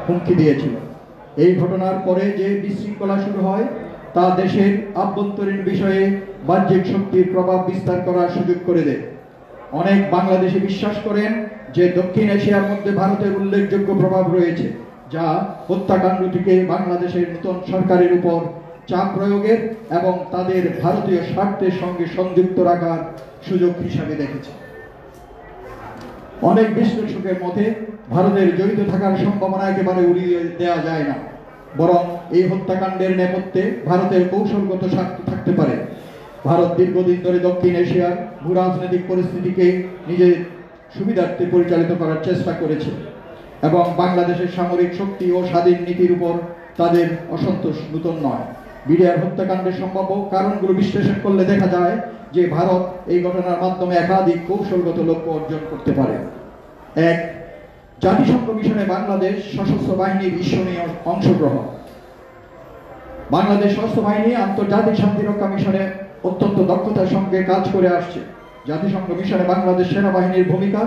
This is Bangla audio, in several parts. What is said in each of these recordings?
হুমকি দিয়েছিল। এই ঘটনার পরে যে বিশৃঙ্খলা শুরু হয় তা দেশের আভ্যন্তরীণ বিষয়ে বাহ্যিক শক্তির প্রভাব বিস্তার করার সুযোগ করে দেয়। অনেক বাংলাদেশি বিশ্বাস করেন যে দক্ষিণ এশিয়ার মধ্যে ভারতের উল্লেখযোগ্য প্রভাব রয়েছে, যা হত্যাকাণ্ডটিকে বাংলাদেশের নতুন সরকারের উপর চাপ প্রয়োগের এবং তাদের ভারতীয় স্বার্থের সঙ্গে সংযুক্ত রাখার সুযোগ হিসাবে দেখেছে। অনেক বিশ্লেষকের মতে ভারতের জড়িত থাকার সম্ভাবনা একেবারে উড়িয়ে দেওয়া যায় না, বরং এই হত্যাকাণ্ডের নেপথ্যে ভারতের কৌশলগত স্বার্থ থাকতে পারে। ভারত দীর্ঘদিন ধরে দক্ষিণ এশিয়ার ভূ রাজনৈতিক পরিস্থিতিকে নিজের সুবিধার্থে পরিচালিত করার চেষ্টা করেছে এবং বাংলাদেশের সামরিক শক্তি ও স্বাধীন নীতির উপর তাদের অসন্তোষ নতুন নয়। বিডিআর হত্যাকাণ্ডের সম্ভাব্য কারণগুলো বিশ্লেষণ করলে দেখা যায় যে ভারত এই ঘটনার মাধ্যমে একাধিক কৌশলগত লক্ষ্য অর্জন করতে পারে। এক, জাতিসংঘ মিশনে বাংলাদেশ সশস্ত্র বাহিনীর ঈর্ষণীয় অংশগ্রহণ। বাংলাদেশ সশস্ত্র বাহিনী আন্তর্জাতিক শান্তিরক্ষা মিশনে অত্যন্ত দক্ষতার সঙ্গে কাজ করে আসছে। জাতিসংঘ মিশনে বাংলাদেশ সেনাবাহিনীর ভূমিকা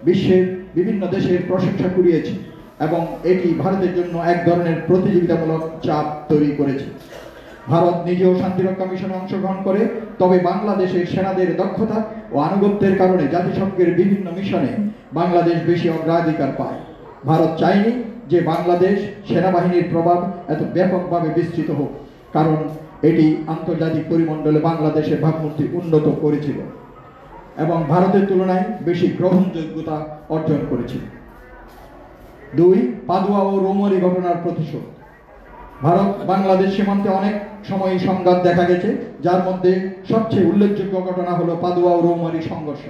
বিশ্বের বিভিন্ন দেশের প্রশংসা কুড়িয়েছে এবং এটি ভারতের জন্য এক ধরনের প্রতিযোগিতামূলক চাপ তৈরি করেছে। ভারত নিজেও শান্তিরক্ষা মিশনে অংশগ্রহণ করে, তবে বাংলাদেশের সেনাদের দক্ষতা ও আনুগত্যের কারণে জাতিসংঘের বিভিন্ন মিশনে বাংলাদেশ বেশি অগ্রাধিকার পায়। ভারত চায়নি যে বাংলাদেশ সেনাবাহিনীর প্রভাব এত ব্যাপকভাবে বিস্তৃত হোক, কারণ এটি আন্তর্জাতিক পরিমণ্ডলে বাংলাদেশের ভাবমূর্তি উন্নত করেছিল এবং ভারতের তুলনায় বেশি গ্রহণযোগ্যতা অর্জন করেছিল। দুই, পাদুয়া ও রৌমারী ঘটনার প্রতিশোধ। ভারত বাংলাদেশ সীমান্তে অনেক সময় সংঘাত দেখা গেছে, যার মধ্যে সবচেয়ে উল্লেখযোগ্য ঘটনা হলো পাদুয়া ও রৌমারী সংঘর্ষ।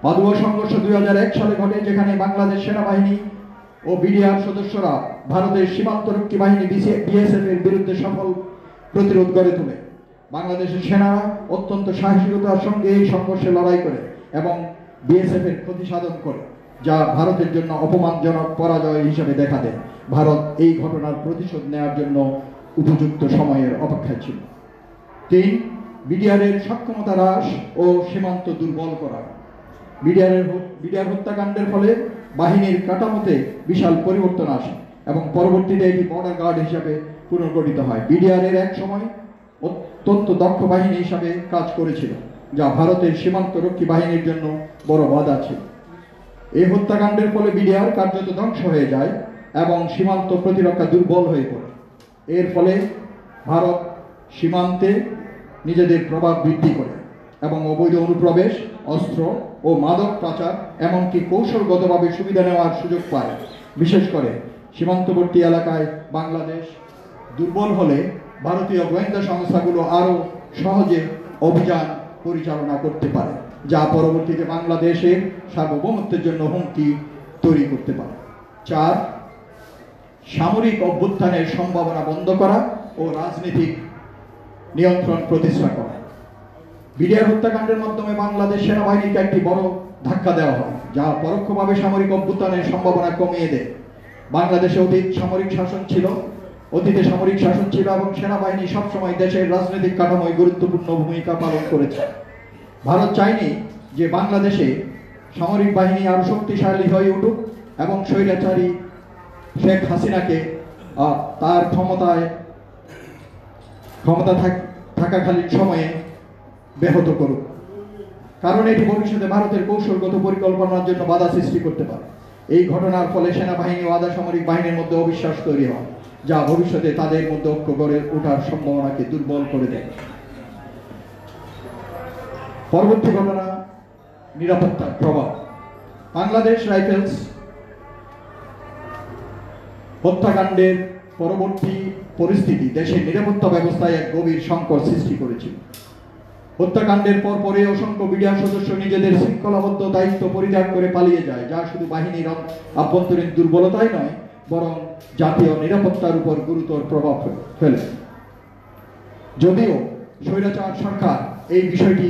পাদুয়া সংঘর্ষ 2001 সালে ঘটে, যেখানে বাংলাদেশ সেনাবাহিনী ও বিডিআর সদস্যরা ভারতের সীমান্তরক্ষী বাহিনী বিএসএফ এর বিরুদ্ধে সফল প্রতিরোধ গড়ে তোলে। বাংলাদেশের সেনারা অত্যন্ত সাহসিকতার সঙ্গে এই সংঘর্ষে লড়াই করে এবং বিএসএফ এর ক্ষতি সাধন করে, যা ভারতের জন্য অপমানজনক পরাজয় হিসেবে দেখা দেয়। ভারত এই ঘটনার প্রতিশোধ নেওয়ার জন্য উপযুক্ত সময়ের অপেক্ষায় ছিল। তিন, বিডিআরের সক্ষমতা হ্রাস ও সীমান্ত দুর্বল করা। বিডিআর হত্যাকাণ্ডের ফলে বাহিনীর কাঠামোতে বিশাল পরিবর্তন আসে এবং পরবর্তীতে এটি বর্ডার গার্ড হিসাবে পুনর্গঠিত হয়। বিডিআরের এক সময় অত্যন্ত দক্ষ বাহিনী হিসাবে কাজ করেছিল, যা ভারতের সীমান্তরক্ষী বাহিনীর জন্য বড় বাধা ছিল। এই হত্যাকাণ্ডের ফলে বিডিআর কার্যত ধ্বংস হয়ে যায় এবং সীমান্ত প্রতিরক্ষা দুর্বল হয়ে পড়ে। এর ফলে ভারত সীমান্তে নিজেদের প্রভাব বৃদ্ধি করে এবং অবৈধ অনুপ্রবেশ, অস্ত্র ও মাদক পাচার এমনকি কৌশলগতভাবে সুবিধা নেওয়ার সুযোগ পায়। বিশেষ করে সীমান্তবর্তী এলাকায় বাংলাদেশ দুর্বল হলে ভারতীয় গোয়েন্দা সংস্থাগুলো আরও সহজে অভিযান পরিচালনা করতে পারে, যা পরবর্তীতে বাংলাদেশের সার্বভৌমত্বের জন্য হুমকি তৈরি করতে পারে। চার, সামরিক অভ্যুত্থানের সম্ভাবনা বন্ধ করা ও রাজনৈতিক নিয়ন্ত্রণ প্রতিষ্ঠা করা। বিডিআর হত্যাকাণ্ডের মাধ্যমে বাংলাদেশ সেনাবাহিনীকে একটি বড় ধাক্কা দেওয়া হয়, যা পরোক্ষভাবে সামরিক অভ্যুত্থানের সম্ভাবনা কমিয়ে দেয়। বাংলাদেশে অতীতে সামরিক শাসন ছিল এবং সেনাবাহিনী সবসময় দেশের রাজনৈতিক কাঠামোয় গুরুত্বপূর্ণ ভূমিকা পালন করেছে। ভারত চায়নি যে বাংলাদেশে সামরিক বাহিনী আরো শক্তিশালী হয়ে উঠুক এবং স্বৈরাচারী শেখ হাসিনাকে তার ক্ষমতা থাকাকালীন সময়ে ব্যাহত করুক, কারণ এটি ভবিষ্যতে ভারতের কৌশলগত পরিকল্পনার জন্য বাধা সৃষ্টি করতে পারে। এই ঘটনার ফলে সেনাবাহিনী ও আধা সামরিক বাহিনীর মধ্যে অবিশ্বাস তৈরি হয়, যা ভবিষ্যতে তাদের মধ্যে ঐক্য গড়ে ওঠার সম্ভাবনাকে দুর্বল করে দেয়। পরবর্তী ঘটনা, নিরাপত্তার প্রভাব। বাংলাদেশ রাইফেলস হত্যাকাণ্ডের পরবর্তী পরিস্থিতি দেশের নিরাপত্তা ব্যবস্থায় এক গভীর সংকট সৃষ্টি করেছিল। হত্যাকাণ্ডের পরে অসংখ্য বিডিআর সদস্য নিজেদের শৃঙ্খলাবদ্ধ দায়িত্ব পরিত্যাগ করে পালিয়ে যায়, যা শুধু বাহিনীর আভ্যন্তরীণ দুর্বলতাই নয়, বরং জাতীয় নিরাপত্তার উপর গুরুতর প্রভাব ফেলে। যদিও স্বৈরাচার সরকার এই বিষয়টি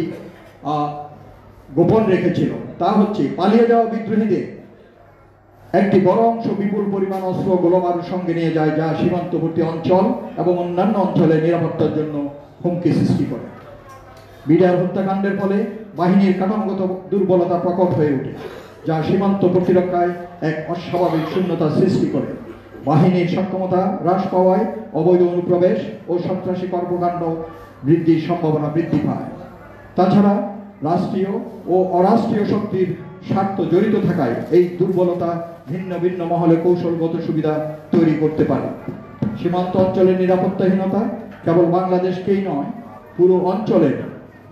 গোপন রেখেছিল, তা হচ্ছে পালিয়ে যাওয়া বিদ্রোহীদের একটি বড় অংশ বিপুল পরিমাণ অস্ত্র গোলাবারুদ সঙ্গে নিয়ে যায়, যা সীমান্তবর্তী অঞ্চল এবং অন্যান্য অঞ্চলে নিরাপত্তার জন্য হুমকি সৃষ্টি করে। বিডিআর হত্যাকাণ্ডের ফলে বাহিনীর কাঠামোগত দুর্বলতা প্রকট হয়ে ওঠে যা সীমান্ত প্রতিরক্ষায় এক অস্বাভাবিক শূন্যতা সৃষ্টি করে। বাহিনীর সক্ষমতা হ্রাস পাওয়ায় অবৈধ অনুপ্রবেশ ও সন্ত্রাসী কর্মকাণ্ড বৃদ্ধির সম্ভাবনা বৃদ্ধি পায়। তাছাড়া রাষ্ট্রীয় ও অরাষ্ট্রীয় শক্তির স্বার্থ জড়িত থাকায় এই দুর্বলতা ভিন্ন ভিন্ন মহলে কৌশলগত সুবিধা তৈরি করতে পারে। সীমান্ত অঞ্চলের নিরাপত্তাহীনতা কেবল বাংলাদেশকেই নয়, পুরো অঞ্চলের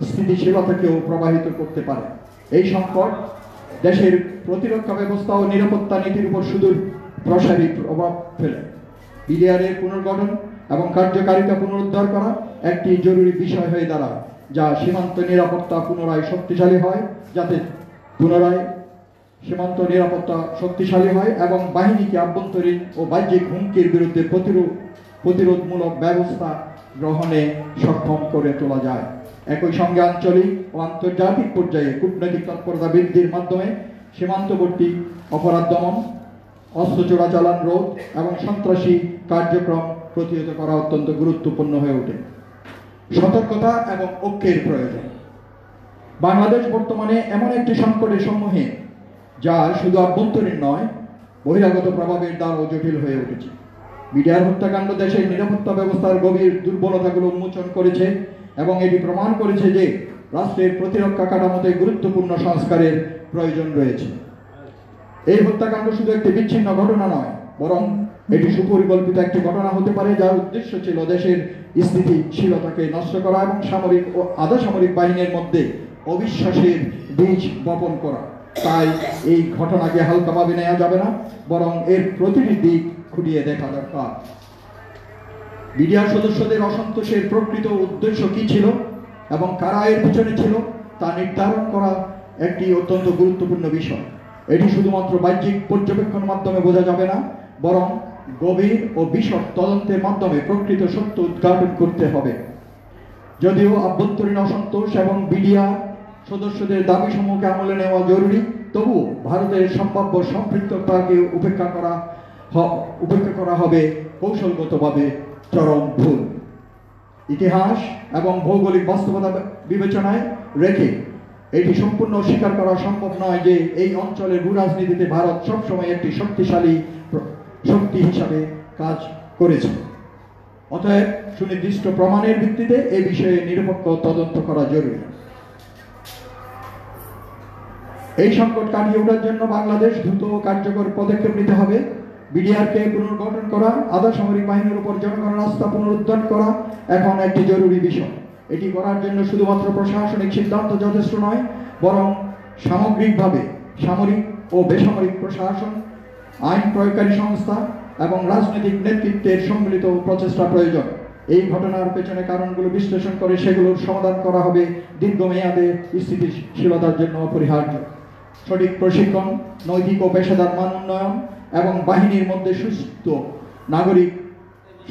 স্থিতিশীলতাকেও প্রভাবিত করতে পারে। এই সংকট দেশের প্রতিরক্ষা ব্যবস্থা ও নিরাপত্তা নীতির উপর সুদূর প্রসারী প্রভাব ফেলে। বিডিআরের পুনর্গঠন এবং কার্যকারিতা পুনরুদ্ধার করা একটি জরুরি বিষয় হয়ে দাঁড়ায়, যা সীমান্ত নিরাপত্তা পুনরায় শক্তিশালী হয়, সীমান্ত নিরাপত্তা শক্তিশালী হয় এবং বাহিনীকে আভ্যন্তরীণ ও বাহ্যিক হুমকির বিরুদ্ধে প্রতিরোধমূলক ব্যবস্থা গ্রহণে সক্ষম করে তোলা যায়। একই সঙ্গে আঞ্চলিক ও আন্তর্জাতিক পর্যায়ে কূটনৈতিক তৎপরতা বৃদ্ধির মাধ্যমে সীমান্তবর্তী অপরাধ দমন, অস্ত্র চোরাচালান রোধ এবং সন্ত্রাসী কার্যক্রম প্রতিহত করা অত্যন্ত গুরুত্বপূর্ণ হয়ে ওঠে। সতর্কতা এবং ঐক্যের প্রয়োজন। বাংলাদেশ বর্তমানে এমন একটি সংকটের সম্মুখীন যা শুধু আভ্যন্তরীণ নয়, বহিরাগত প্রভাবের দ্বারাও জটিল হয়ে উঠেছে। বিডিআর হত্যাকাণ্ড দেশের নিরাপত্তা ব্যবস্থার গভীর দুর্বলতাগুলো উন্মোচন করেছে এবং এটি প্রমাণ করেছে যে রাষ্ট্রের প্রতিরক্ষা কাঠামোতে গুরুত্বপূর্ণ সংস্কারের প্রয়োজন রয়েছে। এই হত্যাকাণ্ড শুধু একটি বিচ্ছিন্ন ঘটনা নয়, বরং এটি সুপরিকল্পিত একটি ঘটনা হতে পারে যার উদ্দেশ্য ছিল দেশের স্থিতিশীলতাকে নষ্ট করা এবং সামরিক ও আধা সামরিক বাহিনীর মধ্যে অবিশ্বাসের বীজ বপন করা। তাই এই ঘটনাকে হালকাভাবে নেওয়া যাবে না, বরং এর প্রতিটি দিক খুঁটিয়ে দেখা দরকার। বিডিআর সদস্যদের অসন্তোষের প্রকৃত উদ্দেশ্য কি ছিল এবং কারা এর পিছনে ছিল তা নির্ধারণ করা একটি অত্যন্ত গুরুত্বপূর্ণ বিষয়। এটি শুধুমাত্র বাহ্যিক পর্যবেক্ষণের মাধ্যমে বোঝা যাবে না, বরং গভীর ও বিশদ তদন্তের মাধ্যমে প্রকৃত সত্য উদ্ঘাটন করতে হবে। যদিও আভ্যন্তরীণ অসন্তোষ এবং বিডিআর সদস্যদের দাবি সমূহকে আমলে নেওয়া জরুরি, তবুও ভারতের সম্ভাব্য সম্পৃক্ততাকে উপেক্ষা করা হবে কৌশলগতভাবে চরম ভুল। ইতিহাস এবং ভৌগোলিক বাস্তবতা বিবেচনায় রেখে এটি সম্পূর্ণ অস্বীকার করা সম্ভব নয় যে এই অঞ্চলের ভূ রাজনীতিতে ভারত সবসময় একটি শক্তিশালী শক্তি হিসাবে কাজ করেছে। অতএব সুনির্দিষ্ট প্রমাণের ভিত্তিতে এ বিষয়ে নিরপেক্ষ তদন্ত করা জরুরি। এই সংকট কাটিয়ে ওঠার জন্য বাংলাদেশ দ্রুত কার্যকর পদক্ষেপ নিতে হবে। বিডিআরকে পুনর্গঠন করা, আধা সামরিক বাহিনীর উপর জনগণের আস্থা পুনরুদ্ধার করা এখন একটি জরুরি বিষয়। এটি করার জন্য শুধুমাত্র প্রশাসনিক সিদ্ধান্ত যথেষ্ট নয়, বরং সামগ্রিকভাবে সামরিক ও বেসামরিক প্রশাসন, আইন প্রয়োগকারী সংস্থা এবং রাজনৈতিক নেতৃত্বের সম্মিলিত প্রচেষ্টা প্রয়োজন। এই ঘটনার পেছনে কারণগুলো বিশ্লেষণ করে সেগুলোর সমাধান করা হবে দীর্ঘমেয়াদে স্থিতিশীলতার জন্য অপরিহার্য। সঠিক প্রশিক্ষণ, নৈতিক ও পেশাদার মান উন্নয়ন এবং বাহিনীর মধ্যে সুস্থ নাগরিক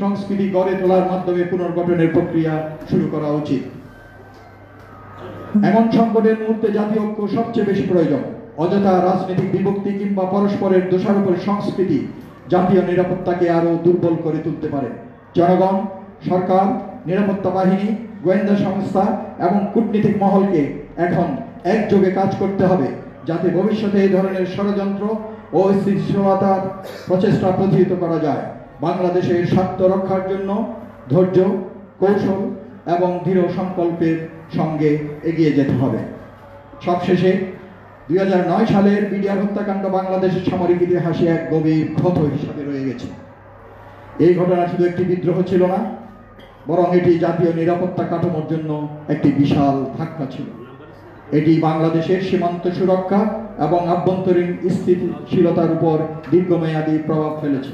সংস্কৃতি গড়ে তোলার মাধ্যমে পুনর্গঠনের প্রক্রিয়া শুরু করা উচিত। এমন সংকটের মুহূর্তে জাতীয় ঐক্য সবচেয়ে বেশি প্রয়োজন। অযথা রাজনৈতিক বিভক্তি কিংবা পরস্পরের দোষারোপের সংস্কৃতি জাতীয় নিরাপত্তাকে আরো দুর্বল করে তুলতে পারে। জনগণ, সরকার, নিরাপত্তা বাহিনী, গোয়েন্দা সংস্থা এবং কূটনীতিক মহলকে এখন একযোগে কাজ করতে হবে, যাতে ভবিষ্যতে এই ধরনের ষড়যন্ত্র ও স্থিতিশীলতার প্রচেষ্টা প্রতিহত করা যায়। বাংলাদেশের স্বার্থ রক্ষার জন্য ধৈর্য, কৌশল এবং দৃঢ় সংকল্পের সঙ্গে এগিয়ে যেতে হবে। সবশেষে 2009 সালের বিডিআর হত্যাকাণ্ড বাংলাদেশের সামরিক ইতিহাসে এক গভীর ক্ষত হিসাবে রয়ে গেছে। এই ঘটনা শুধু একটি বিদ্রোহ ছিল না, বরং এটি জাতীয় নিরাপত্তা কাঠামোর জন্য একটি বিশাল ধাক্কা ছিল। এটি বাংলাদেশের সীমান্ত সুরক্ষা এবং আভ্যন্তরীণ স্থিতিশীলতার উপর দীর্ঘমেয়াদী প্রভাব ফেলেছে,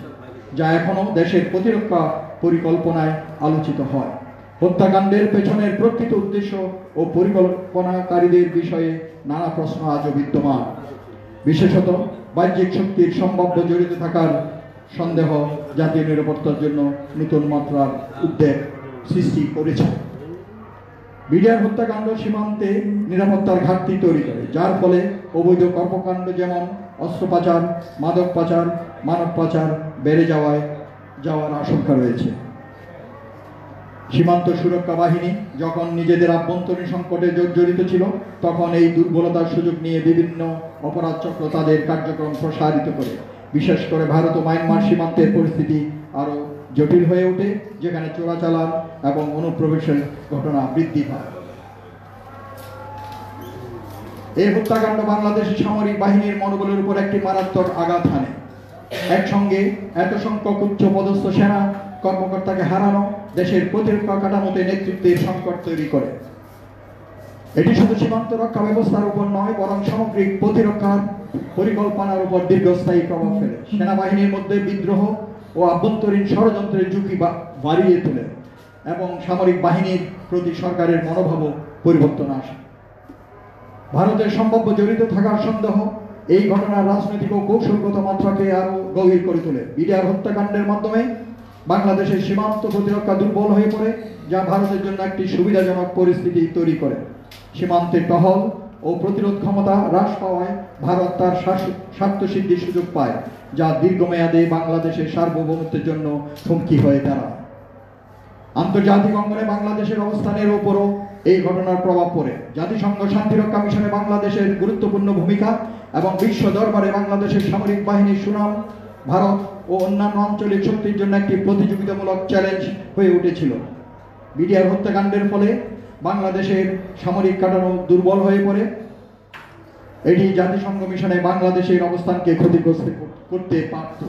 যা এখনও দেশের প্রতিরক্ষা পরিকল্পনায় আলোচিত হয়। হত্যাকাণ্ডের পেছনের প্রকৃত উদ্দেশ্য ও পরিকল্পনাকারীদের বিষয়ে নানা প্রশ্ন আজও বিদ্যমান। বিশেষত বাহ্যিক শক্তির সম্ভাব্য জড়িত থাকার সন্দেহ জাতীয় নিরাপত্তার জন্য নতুন মাত্রার উদ্বেগ সৃষ্টি করেছে। বিডিআর হত্যাকাণ্ড সীমান্তে নিরাপত্তার ঘাটতি তৈরি করে, যার ফলে অবৈধ কর্মকাণ্ড যেমন অস্ত্র পাচার, মাদক পাচার, মানব পাচার বেড়ে যাওয়ার আশঙ্কা রয়েছে। সীমান্ত সুরক্ষা বাহিনী যখন নিজেদের আভ্যন্তরীণ সংকটে জর্জরিত ছিল, তখন এই দুর্বলতার সুযোগ নিয়ে বিভিন্ন অপরাধ চক্র তাদের কার্যক্রম প্রসারিত করে। বিশেষ করে ভারত ও মায়ানমার সীমান্তের পরিস্থিতি আরও জটিল হয়ে ওঠে, যেখানে চোরাচালান এবং অনুপ্রবেশের ঘটনা বৃদ্ধি পায়। এই হত্যাকাণ্ড বাংলাদেশের সামরিক বাহিনীর মনোবলের উপর একটি মারাত্মক আঘাত হানে। একসঙ্গে এত সংখ্যক উচ্চ পদস্থ সেনা কর্মকর্তাকে হারানো দেশের প্রতিরক্ষা কাঠামোতে নেতৃত্বের সংকট তৈরি করে। এটি শুধু সীমান্ত রক্ষা ব্যবস্থার উপর নয়, বরং সামগ্রিক প্রতিরক্ষার পরিকল্পনার উপর দীর্ঘস্থায়ী প্রভাব ফেলে। সেনাবাহিনীর মধ্যে বিদ্রোহ ও আভ্যন্তরীণ ষড়যন্ত্রের ঝুঁকি বাড়িয়ে তোলে এবং সামরিক বাহিনীর প্রতি সরকারের মনোভাবও পরিবর্তন আসে। ভারতের সম্ভাব্য জড়িত থাকার সন্দেহ এই ঘটনার রাজনৈতিক ও কৌশলগত মাত্রাকে আরও গভীর করে তোলে। বিডিআর হত্যাকাণ্ডের মাধ্যমে বাংলাদেশের সীমান্ত প্রতিরক্ষা দুর্বল হয়ে পড়ে, যা ভারতের জন্য একটি সুবিধাজনক পরিস্থিতি তৈরি করে। সীমান্তের টহল ও প্রতিরোধ ক্ষমতা হ্রাস পাওয়ায় ভারত তার স্বার্থসিদ্ধির সুযোগ পায়, যা দীর্ঘমেয়াদে বাংলাদেশের সার্বভৌমত্বের জন্য হুমকি হয়ে দাঁড়ায়। আন্তর্জাতিক অঙ্গনে বাংলাদেশের অবস্থানের উপরও এই ঘটনার প্রভাব পড়ে। জাতিসংঘ শান্তিরক্ষা মিশনে বাংলাদেশের গুরুত্বপূর্ণ ভূমিকা এবং বিশ্ব দরবারে বাংলাদেশের সামরিক বাহিনীর সুনাম ভারত ও অন্যান্য আঞ্চলিক শক্তির জন্য একটি প্রতিযোগিতামূলক চ্যালেঞ্জ হয়ে উঠেছিল। বিডিআর হত্যাকাণ্ডের ফলে বাংলাদেশের সামরিক কাঠামো দুর্বল হয়ে পড়ে। এটি জাতিসংঘ মিশনে বাংলাদেশের অবস্থানকে ক্ষতিগ্রস্ত করতে পারত।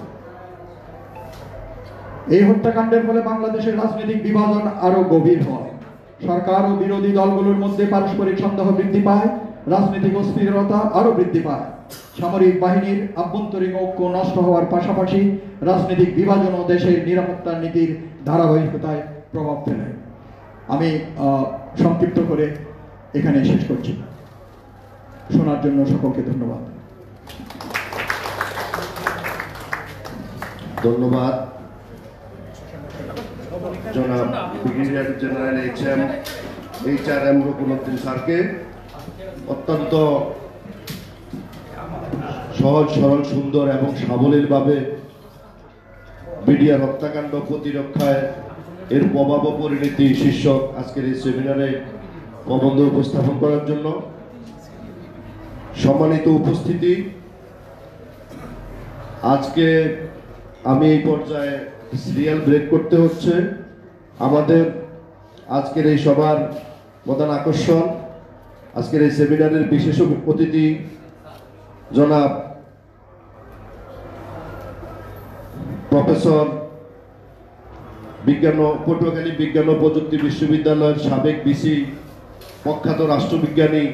এই হত্যাকাণ্ডের ফলে বাংলাদেশের রাজনৈতিক বিভাজন আরো গভীর হয়। সরকার ও বিরোধী দলগুলোর মধ্যে পারস্পরিক সন্দেহ বৃদ্ধি পায়, রাজনৈতিক অস্থিরতা আরো বৃদ্ধি পায়। সামরিক বাহিনীর আভ্যন্তরীণ ঐক্য নষ্ট হওয়ার পাশাপাশি রাজনৈতিক বিভাজন ও দেশের নিরাপত্তা নীতির ধারাবাহিকতায় প্রভাব ফেলে। আমি সংক্ষিপ্ত করে এখানে শেষ করছি। শোনার জন্য সকলকে ধন্যবাদ। ধন্যবাদ জনাব ব্রিগেডিয়ার জেনারেল HRM রুকনুদ্দিন স্যারকে। অত্যন্ত সহজ সরল সুন্দর এবং সাবলীলভাবে বিডিআর হত্যাকাণ্ড প্রতিরক্ষায় এর প্রভাব ও পরিণতি শীর্ষক আজকের এই সেমিনারে প্রবন্ধ উপস্থাপন করার জন্য সম্মানিত উপস্থিতি, আজকে আমি এই পর্যায়ে সিরিয়াল ব্রেক করতে হচ্ছে। আমাদের আজকের এই সভার প্রধান আকর্ষণ, আজকের এই সেমিনারের বিশেষ অতিথি জনাব প্রফেসর পটুয়াখালী বিজ্ঞান ও প্রযুক্তি বিশ্ববিদ্যালয়ের সাবেক ভিসি, প্রখ্যাত রাষ্ট্রবিজ্ঞানী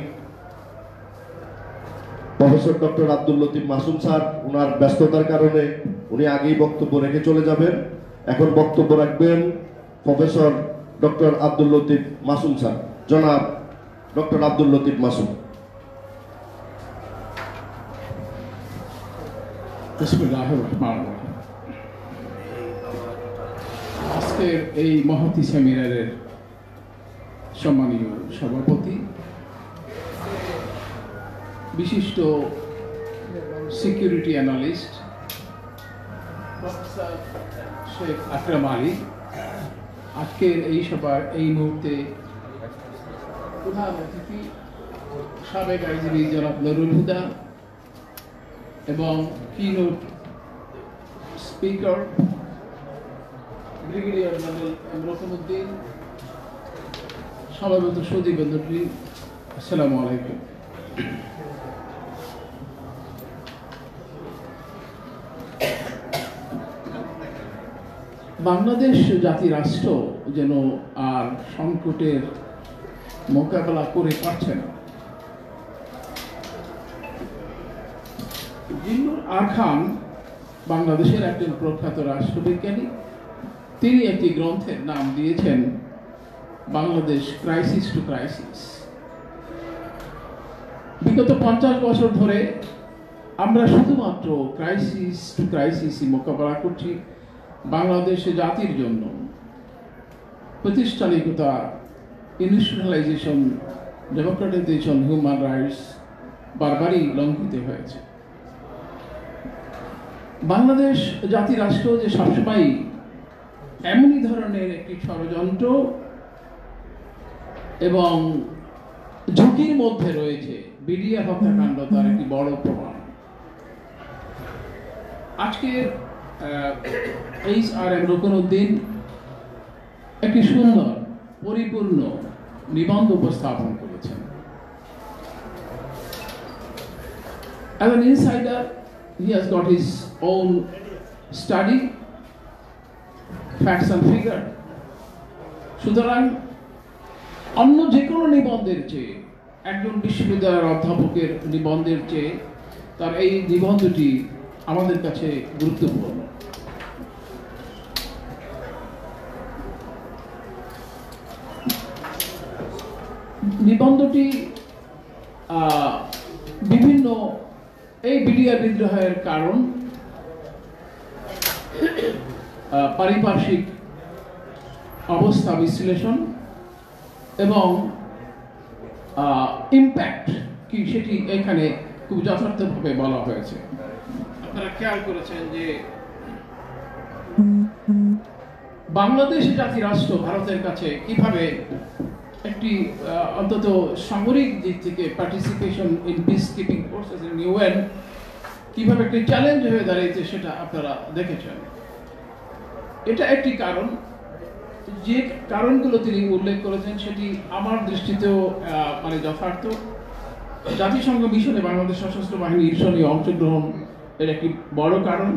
professor doctor Abdul Latif Masum sir. ওনার ব্যস্ততার কারণে উনি আগেই বক্তব্য রেখে চলে যাবেন। এখন বক্তব্য রাখবেন professor doctor Abdul Latif Masum sir. জনাব ডক্টর আব্দুল লতিফ মাসুম। আজকের এই মহতী সেমিনারের সম্মানীয় সভাপতি, বিশিষ্ট সিকিউরিটি অ্যানালিস্ট প্রফেসর শেখ আকরাম আলী, আজকের এই সভার এই মুহূর্তে প্রধান অতিথি সাবেক আইনজীবী জনাব নুরুল হুদা এবং keynote speaker brigadier general Ruknuddin, সমবেত সুধী বন্ধুটি, আসসালামু আলাইকুম। বাংলাদেশ জাতি রাষ্ট্র যেন আর সংকটের মোকাবেলা করে পারছে না। জিল্লুর আরখান বাংলাদেশের একজন প্রখ্যাত রাষ্ট্রবিজ্ঞানী। তিনি একটি গ্রন্থের নাম দিয়েছেন বাংলাদেশ ক্রাইসিস টু ক্রাইসিস। বিগত 50 বছর ধরে আমরা শুধুমাত্র ক্রাইসিস টু ক্রাইসিসই মোকাবেলা করছি। বাংলাদেশে জাতির জন্য প্রতিষ্ঠানিকতা, ইনস্টিটিউশনালাইজেশন, ডেমোক্রেটাইজেশন, হিউম্যান রাইটস বারবারই লঙ্ঘিত হয়েছে। বাংলাদেশ জাতি রাষ্ট্র যে সবসময় এমনি ধরনের একটি ষড়যন্ত্র এবং ঝুঁকির মধ্যে রয়েছে বিডিআর হত্যাকাণ্ড তার একটি বড় প্রমাণ। আজকে এইচ.আর.এম. রুকনউদ্দিন একটি সুন্দর পরিপূর্ণ নিবন্ধ উপস্থাপন করেছেন। As an insider, he has got his own study, facts and figure. সুতরাং অন্য যে কোনো নিবন্ধের চেয়ে, একজন বিশ্ববিদ্যালয়ের অধ্যাপকের নিবন্ধের চেয়ে তার এই নিবন্ধটি আমাদের কাছে গুরুত্বপূর্ণ। নিবন্ধটি বিভিন্ন এই বিডিআর বিদ্রোহের কারণ, পারিপার্শ্বিক অবস্থা বিশ্লেষণ এবং ইম্প্যাক্ট কি সেটি এখানে খুব যথার্থভাবে বলা হয়েছে। আপনারা খেয়াল করেছেন যে বাংলাদেশ জাতি রাষ্ট্র ভারতের কাছে কিভাবে একটি অন্তত সামরিক দিক থেকে participation in peace keeping forces in UN কিভাবে একটি চ্যালেঞ্জ হয়ে দাঁড়িয়েছে সেটা আপনারা দেখেছেন। এটা একটি কারণ। যে কারণগুলো তিনি উল্লেখ করেছেন সেটি আমার দৃষ্টিতেও মানে যথার্থ। জাতিসংঘ মিশনে বাংলাদেশ সশস্ত্র বাহিনী ঈর্ষণীয় অংশগ্রহণ এর একটি বড় কারণ।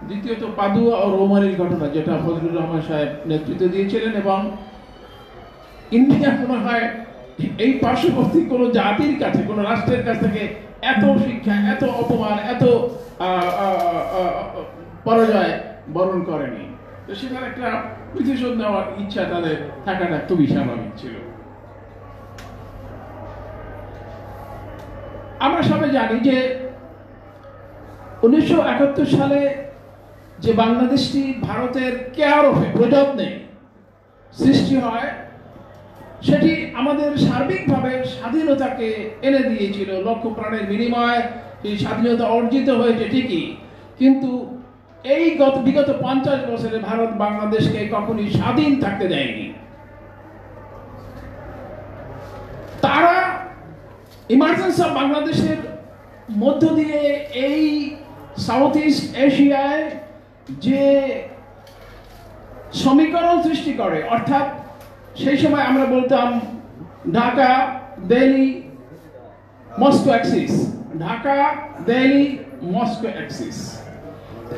দ্বিতীয়ত পাদুয়া ও রৌমারীর ঘটনা, যেটা ফজলুর রহমান সাহেব নেতৃত্ব দিয়েছিলেন, এবং ইন্ডিয়া মনে হয় এই পার্শ্ববর্তী কোনো জাতির কাছে, কোনো রাষ্ট্রের কাছ থেকে এত শিক্ষা, এত অপমান, এত পরাজয় বরণ করেনি। তো সেটার একটা প্রতিশোধ নেওয়ার ইচ্ছা তাদের থাকাটা খুবই স্বাভাবিক ছিল। আমরা সবাই জানি যে 1971 সালে যে বাংলাদেশটি ভারতের কেয়ার অফে, প্রযত্নে সৃষ্টি হয়, সেটি আমাদের সার্বিকভাবে স্বাধীনতাকে এনে দিয়েছিল। লক্ষ প্রাণের বিনিময়ে সেই স্বাধীনতা অর্জিত হয়েছে ঠিকই, কিন্তু এই বিগত 50 বছরে ভারত বাংলাদেশকে কখনই স্বাধীন থাকতে দেয়নি। তারা ইমার্জেন্স অফ বাংলাদেশের মধ্য দিয়ে এই সাউথ ইস্ট এশিয়ায় যে সমীকরণ সৃষ্টি করে, অর্থাৎ সেই সময় আমরা বলতাম Dhaka, Delhi, Moscow Axis, Dhaka, Delhi, Moscow Axis.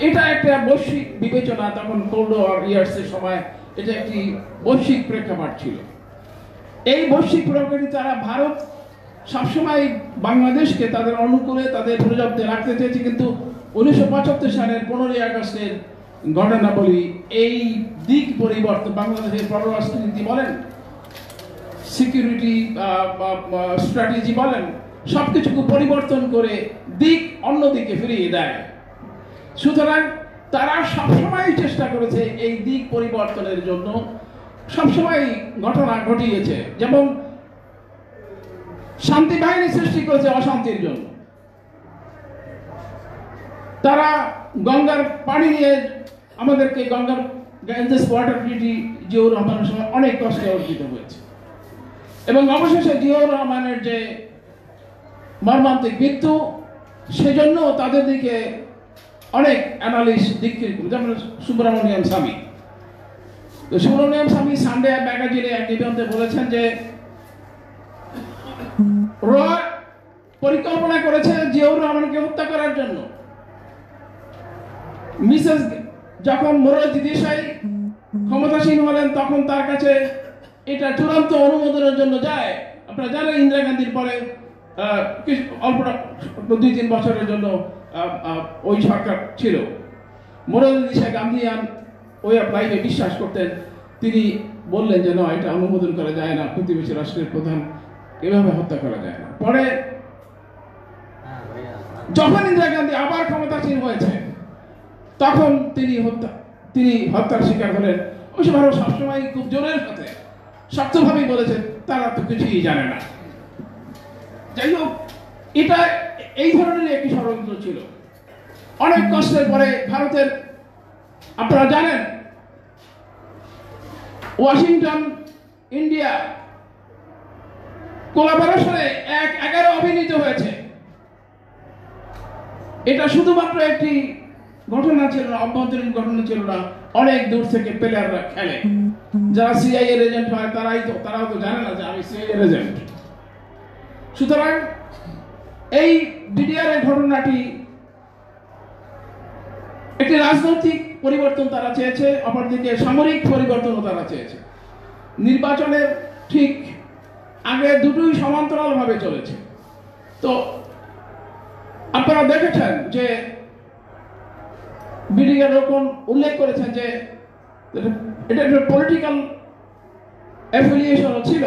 এটা একটা বৈশ্বিক বিবেচনা, তখন কোল্ড ওয়ার ইয়ার্সের সময় এটা একটি বৈশ্বিক প্রেক্ষাপট ছিল। এই বৈশ্বিক প্রেক্ষাপটে তারা ভারত সবসময় বাংলাদেশকে তাদের অনুকূলে, তাদের প্রযত্নে রাখতে চেয়েছে, কিন্তু 1975 সালের 15ই আগস্টের ঘটনাবলী এই দিক পরিবর্তন, বাংলাদেশের পররাষ্ট্রনীতি বলেন, সিকিউরিটি স্ট্র্যাটেজি বলেন, সবকিছুকে পরিবর্তন করে দিক অন্যদিকে ফিরিয়ে দেয়। সুতরাং তারা সবসময় চেষ্টা করেছে এই দিক পরিবর্তনের জন্য, সবসময় ঘটনা ঘটিয়েছে। যেমন শান্তি বাহিনী সৃষ্টি করেছে অশান্তির জন্য। তারা গঙ্গার পানি নিয়ে আমাদেরকে গঙ্গার গ্যাঞ্জেস ওয়াটার ট্রিটি জিয়াউর রহমানের সময় অনেক কষ্টে অর্জিত হয়েছে, এবং অবশেষে জিয়াউর রহমানের যে মর্মান্তিক মৃত্যু, সেজন্য তাদের দিকে অনেক অ্যানালিস্ট দিক, যেমন সুব্রমণিয়াম স্বামী। তো সুব্রমণিয়াম স্বামী সানডে ম্যাগাজিনে এক নিবন্ধে বলেছেন যে রয় পরিকল্পনা করেছে জিয়াউর রহমানকে হত্যা করার জন্য। মিসেস যখন মোরারজি দেশাই ক্ষমতাসীন হলেন, তখন তার কাছে এটা চূড়ান্ত অনুমোদনের জন্য যায়। আপনারা জানেন ইন্দিরা গান্ধীর পরে অল্প 2-3 বছরের জন্য ওই সরকার ছিল। মোরারজি দেশাই গান্ধীয়ান ওই অফ লাইফে বিশ্বাস করতেন। তিনি বললেন যে না, এটা অনুমোদন করা যায় না, প্রতিবেশী রাষ্ট্রের প্রধান এভাবে হত্যা করা যায় না। পরে যখন ইন্দিরা গান্ধী আবার ক্ষমতাসীন হয়েছে, তখন তিনি হত্যার শিকার হলেন। অবশ্য ভারত সবসময় খুব জোরের সাথে শক্তভাবেই বলেছেন তারা তো কিছুই জানে না। যাই হোক, এটা এই ধরনের একটি ষড়যন্ত্র ছিল। অনেক কষ্টের পরে ভারতের, আপনারা জানেন ওয়াশিংটন ইন্ডিয়া কোলাবোরেশনে 11 অভিনীত হয়েছে। এটা শুধুমাত্র একটি ঘটনা ছিল না, অভ্যন্তরীণ ঘটনা ছিল না, অনেক দূর থেকে প্লেয়াররা খেলে। যারা সিআইএ এজেন্ট হয় তারাও তো জানে না যে আমি সিআইএ এজেন্ট। সুতরাং এই বিডিআর এর ঘটনাটি একটি রাজনৈতিক পরিবর্তন তারা চেয়েছে, অপরদিকে সামরিক পরিবর্তনও তারা চেয়েছে। নির্বাচনের ঠিক আগে দুটোই সমান্তরালভাবে চলেছে। তো আপনারা দেখেছেন যে বিডিআর রকম উল্লেখ করেছেন যে এটা একটা পলিটিক্যাল অ্যাফিলিয়েশন ছিল।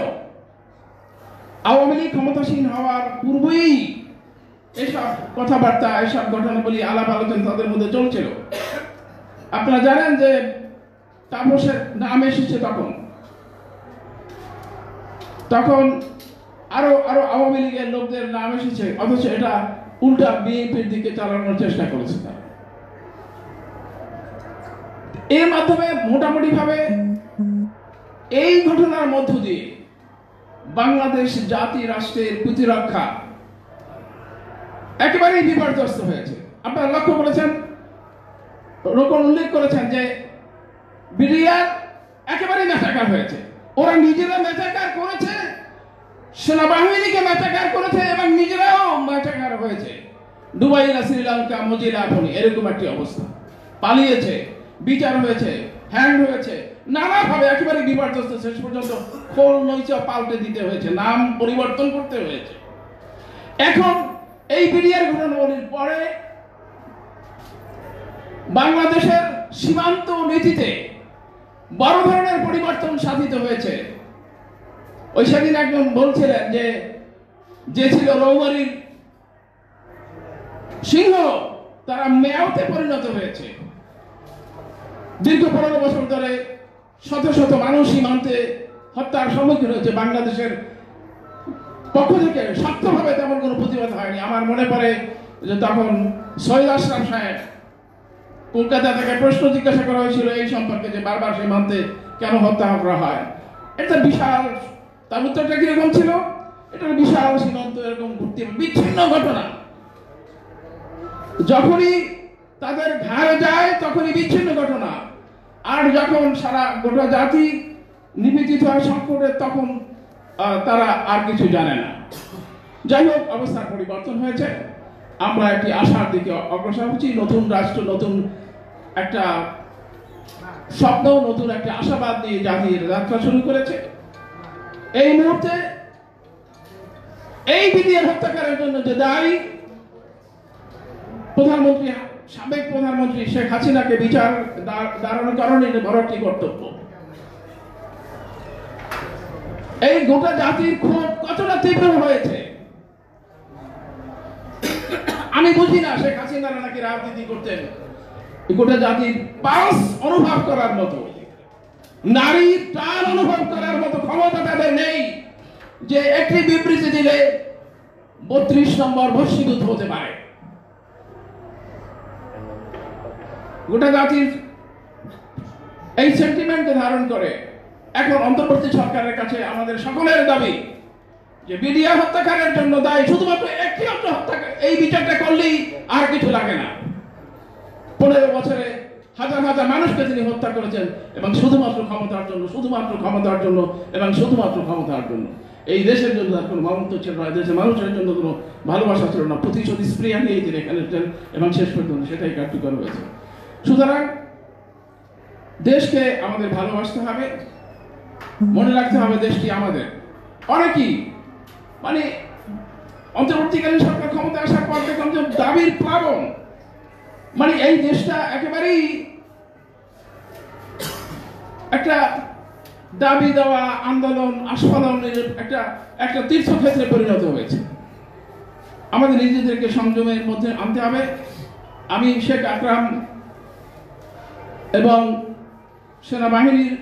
আওয়ামী লীগ ক্ষমতাসীন হওয়ার পূর্বেই এসব কথাবার্তা, এসব ঘটনাবলী, আলাপ আলোচনা তাদের মধ্যে চলছিল। আপনারা জানেন যে তাপসের নাম এসেছে তখন আরো আওয়ামী লীগের লোকদের নাম এসেছে, অথচ এটা উল্টা বিএনপির দিকে চালানোর চেষ্টা করেছে তারা। এর মাধ্যমে মোটামুটি ভাবে এই ঘটনার মধ্য দিয়ে বাংলাদেশ জাতি রাষ্ট্রের প্রতিরক্ষা একেবারেই বিপর্যস্ত হয়েছে। আপনারা লক্ষ্য করেছেন, রোকন উল্লেখ করেছেন যে বিডিআর একেবারেই মেচাকার হয়েছে। ওরা নিজেরা মেচাকার করেছে, সেনাবাহিনীকে মেচাকার করেছে এবং নিজেরাও মেচাকার হয়েছে। দুবাই না শ্রীলঙ্কা, মজিলা আপনি এরকম একটি অবস্থা। পালিয়েছে, বিচার হয়েছে, হ্যান্ড হয়েছে, নানাভাবে একেবারে বিপর্যস্ত। শেষ পর্যন্ত খোল নৈচা পাল্টে দিতে হয়েছে, নাম পরিবর্তন করতে হয়েছে। এখন এই বিডিআর ঘটনাবলীর পরে বাংলাদেশের সীমান্ত নীতিতে বড় ধরনের পরিবর্তন সাধিত হয়েছে। ওই সেদিন একজন বলছিলেন যে ছিল রৌমারীর সিংহ, তারা মেয়াওতে পরিণত হয়েছে। দীর্ঘ 15 বছর ধরে শত শত মানুষ সীমান্তে হত্যার সম্মুখীন হয়েছে। বাংলাদেশের পক্ষ থেকে শক্তভাবে তেমন কোনো প্রতিবাদ হয়নি। আমার মনে পড়ে যে তখন সৈয়দ আশরাফ সাহেব কলকাতা থেকে প্রশ্ন জিজ্ঞাসা করা হয়েছিল এই সম্পর্কে যে বারবার সীমান্তে কেন হত্যা করা হয়। এটা বিশাল, তার উত্তরটা কিরকম ছিল? এটা বিশাল সীমান্ত এরকম ঘুরতে বিচ্ছিন্ন ঘটনা, যখনই তাদের ঘাড়ে যায় তখনই বিচ্ছিন্ন ঘটনা, আর যখন সারা গোটা জাতি নিবেদিত হয় সংকটে তখন তারা আর কিছু জানে না। যাই হোক, অবস্থার পরিবর্তন হয়েছে। আমরা একটি আশার দিকে অগ্রসর হচ্ছি। নতুন রাষ্ট্র, নতুন একটা স্বপ্ন, নতুন একটা আশাবাদ নিয়ে জাতির যাত্রা শুরু করেছে। এই মুহূর্তে এই বিডিআর হত্যাকারের জন্য যে দায়ী, প্রধানমন্ত্রী, সাবেক প্রধানমন্ত্রী শেখ হাসিনাকে বিচার দাঁড়ানোর কারণে বড় একটি কর্তব্য। এই গোটা জাতির ক্ষোভ কতটা তীব্র হয়েছে আমি বুঝি না। শেখ হাসিনারা নাকি রাজনীতি করতেন গোটা জাতির পালস অনুভব করার মতো, নারীর টান অনুভব করার মতো ক্ষমতা তাদের নেই যে একটি বিবৃতি দিলে 32 নম্বর ভস্মীভূত হতে পারে। গোটা জাতির এই সেন্টিমেন্টকে ধারণ করে এখন অন্তর্বর্তী সরকারের কাছে আমাদের সকলের দাবি যে বিডিআর হত্যাকারের জন্য দায়ী শুধুমাত্র একটি হত্যাকার। এই বিচারটা করলেই আর কিছু লাগে না। 15 বছরে হাজার হাজার মানুষকে তিনি হত্যা করেছেন এবং শুধুমাত্র ক্ষমতার জন্য, শুধুমাত্র ক্ষমতার জন্য এবং শুধুমাত্র ক্ষমতার জন্য। এই দেশের জন্য তার কোনো মমত্ব ছিল না, দেশের মানুষের জন্য কোনো ভালোবাসা ছিল না। প্রতিশোধী স্প্রিয়া নিয়ে তিনি এখানে এবং শেষ পর্যন্ত সেটাই কার্যকর হয়েছে। সুতরাং দেশকে আমাদের ভালোবাসতে হবে, মনে রাখতে হবে দেশটি আমাদের। অনেকেই মানে অন্তর্বর্তীকালীন সরকার ক্ষমতা আসার পর দেখলাম যে দাবির প্লাবন, মানে এই দেশটা একেবারেই একটা দাবি দেওয়া, আন্দোলন, আস্ফালনের একটা তীর্থক্ষেত্রে পরিণত হয়েছে। আমাদের নিজেদেরকে সংযমের মধ্যে আনতে হবে। আমি শেখ আকরাম এবং সেনাবাহিনীর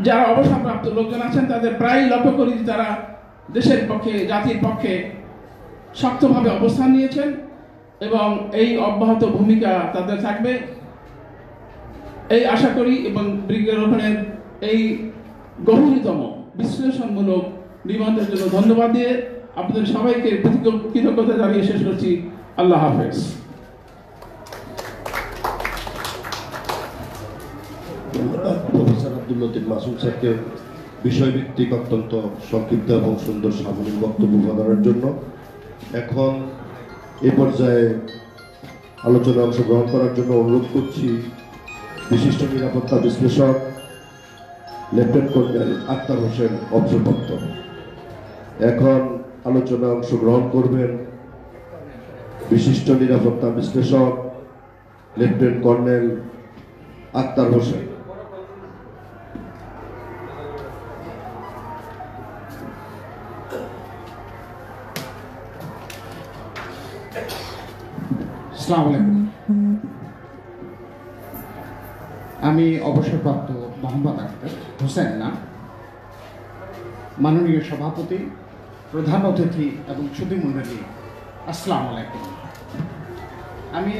যারা অবসরপ্রাপ্ত লোকজন আছেন তাদের প্রায় লক্ষ্য করি তারা দেশের পক্ষে, জাতির পক্ষে শক্তভাবে অবস্থান নিয়েছেন এবং এই অব্যাহত ভূমিকা তাদের থাকবে। এই আশা করি এবং ব্রিগেডিয়ার রোহানের এই গভীরতম বিশ্লেষণমূলক নিবন্ধের জন্য ধন্যবাদ দিয়ে আপনাদের সবাইকে কৃতজ্ঞতা জানিয়ে শেষ করছি। আল্লাহ হাফেজ। ধন্যবাদ প্রফেসর আব্দুল লতিফ মাসুম স্যারকে বিষয়ভিত্তিক অত্যন্ত সংক্ষিপ্ত এবং সুন্দর সামরিক বক্তব্য প্রদানের জন্য। এখন এ পর্যায়ে আলোচনায় অংশগ্রহণ করার জন্য অনুরোধ করছি বিশিষ্ট নিরাপত্তা বিশ্লেষক লেফটেন্যান্ট কর্নেল আক্তার হোসেন অবসরপ্রাপ্ত। এখন আলোচনায় অংশগ্রহণ করবেন বিশিষ্ট নিরাপত্তা বিশ্লেষক লেফটেন্যান্ট কর্নেল আক্তার হোসেন। আসসালামু আলাইকুম। আমি অবসরপ্রাপ্ত মোহাম্মদ আক্তার হোসেন না, মাননীয় সভাপতি, প্রধান অতিথি এবং সুধীমণ্ডলী, আসসালামু আলাইকুম। আমি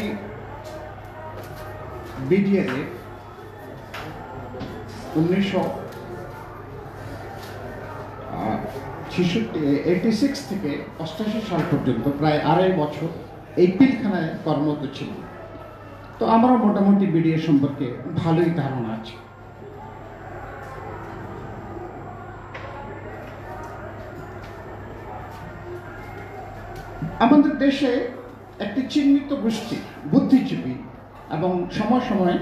বিডিআরে 1986 থেকে 88 সাল পর্যন্ত প্রায় 2.5 বছর এই পিলখানায় কর্মরত ছিল। তো আমারও মোটামুটি বিডিএ সম্পর্কে ভালোই ধারণা আছে। আমাদের দেশে একটি চিহ্নিত গোষ্ঠী বুদ্ধিজীবী এবং সময় সময়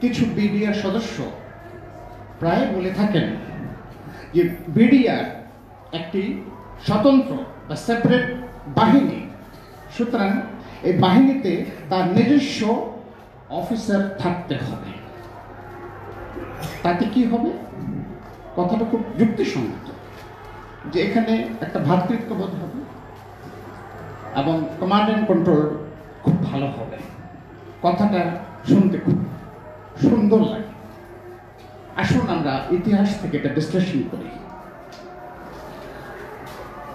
কিছু বিডিআর সদস্য প্রায় বলে থাকেন যে বিডিআর একটি স্বতন্ত্র বা সেপারেট বাহিনী, সুতরাং এই বাহিনীতে তার নিজস্ব অফিসার থাকতে হবে। তাতে কি হবে? কথাটা খুব যুক্তিসঙ্গত যে এখানে একটা ভ্রাতৃত্ববোধ হবে এবং কমান্ড অ্যান্ড কন্ট্রোল খুব ভালো হবে। কথাটা শুনতে খুব সুন্দর লাগে। আসুন আমরা ইতিহাস থেকে এটা বিশ্লেষণ করি।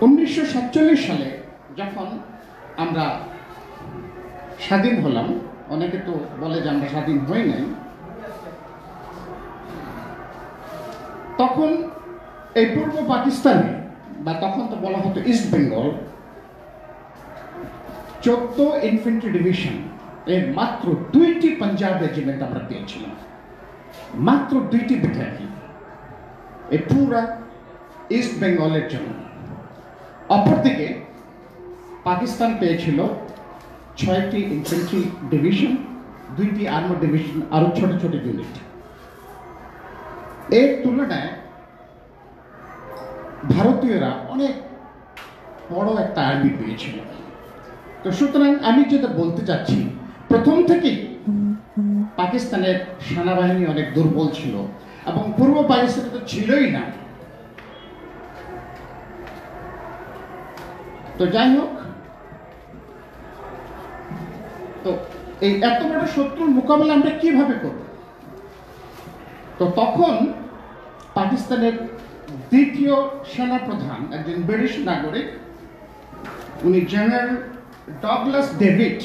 1947 সালে যখন আমরা স্বাধীন হলাম, অনেকে তো বলে যে আমরা স্বাধীন হই নাই, তখন এই পূর্ব পাকিস্তানে বা তখন তো বলা হতো ইস্ট বেঙ্গল 14 ইনফেন্ট্রি ডিভিশন এর মাত্র 2টি পাঞ্জাব রেজিমেন্ট আমরা পেয়েছিলাম, মাত্র 2টি ব্যাটালিয়ন এই পুরা ইস্ট বেঙ্গলের জন্য। অপরদিকে পাকিস্তান পেয়েছিল 6টি ইনফেন্ট্রি ডিভিশন, 2টি আর্মার ডিভিশন, আরো ছোট ছোট ইউনিট। এর তুলনায় ভারতীয়রা অনেক বড় একটা আর্মি পেয়েছিল। তো সুতরাং আমি যেটা বলতে চাচ্ছি, প্রথম থেকেই পাকিস্তানের সেনাবাহিনী অনেক দুর্বল ছিল এবং পূর্ব পাকিস্তানে তো ছিলই না। তো যাই হোক, তো এই এত বড় শত্রুর মোকাবেলা আমরা কিভাবে করব? তো তখন পাকিস্তানের দ্বিতীয় সেনাপ্রধান একজন ব্রিটিশ নাগরিক, উনি জেনারেল ডগলাস ডেভিড,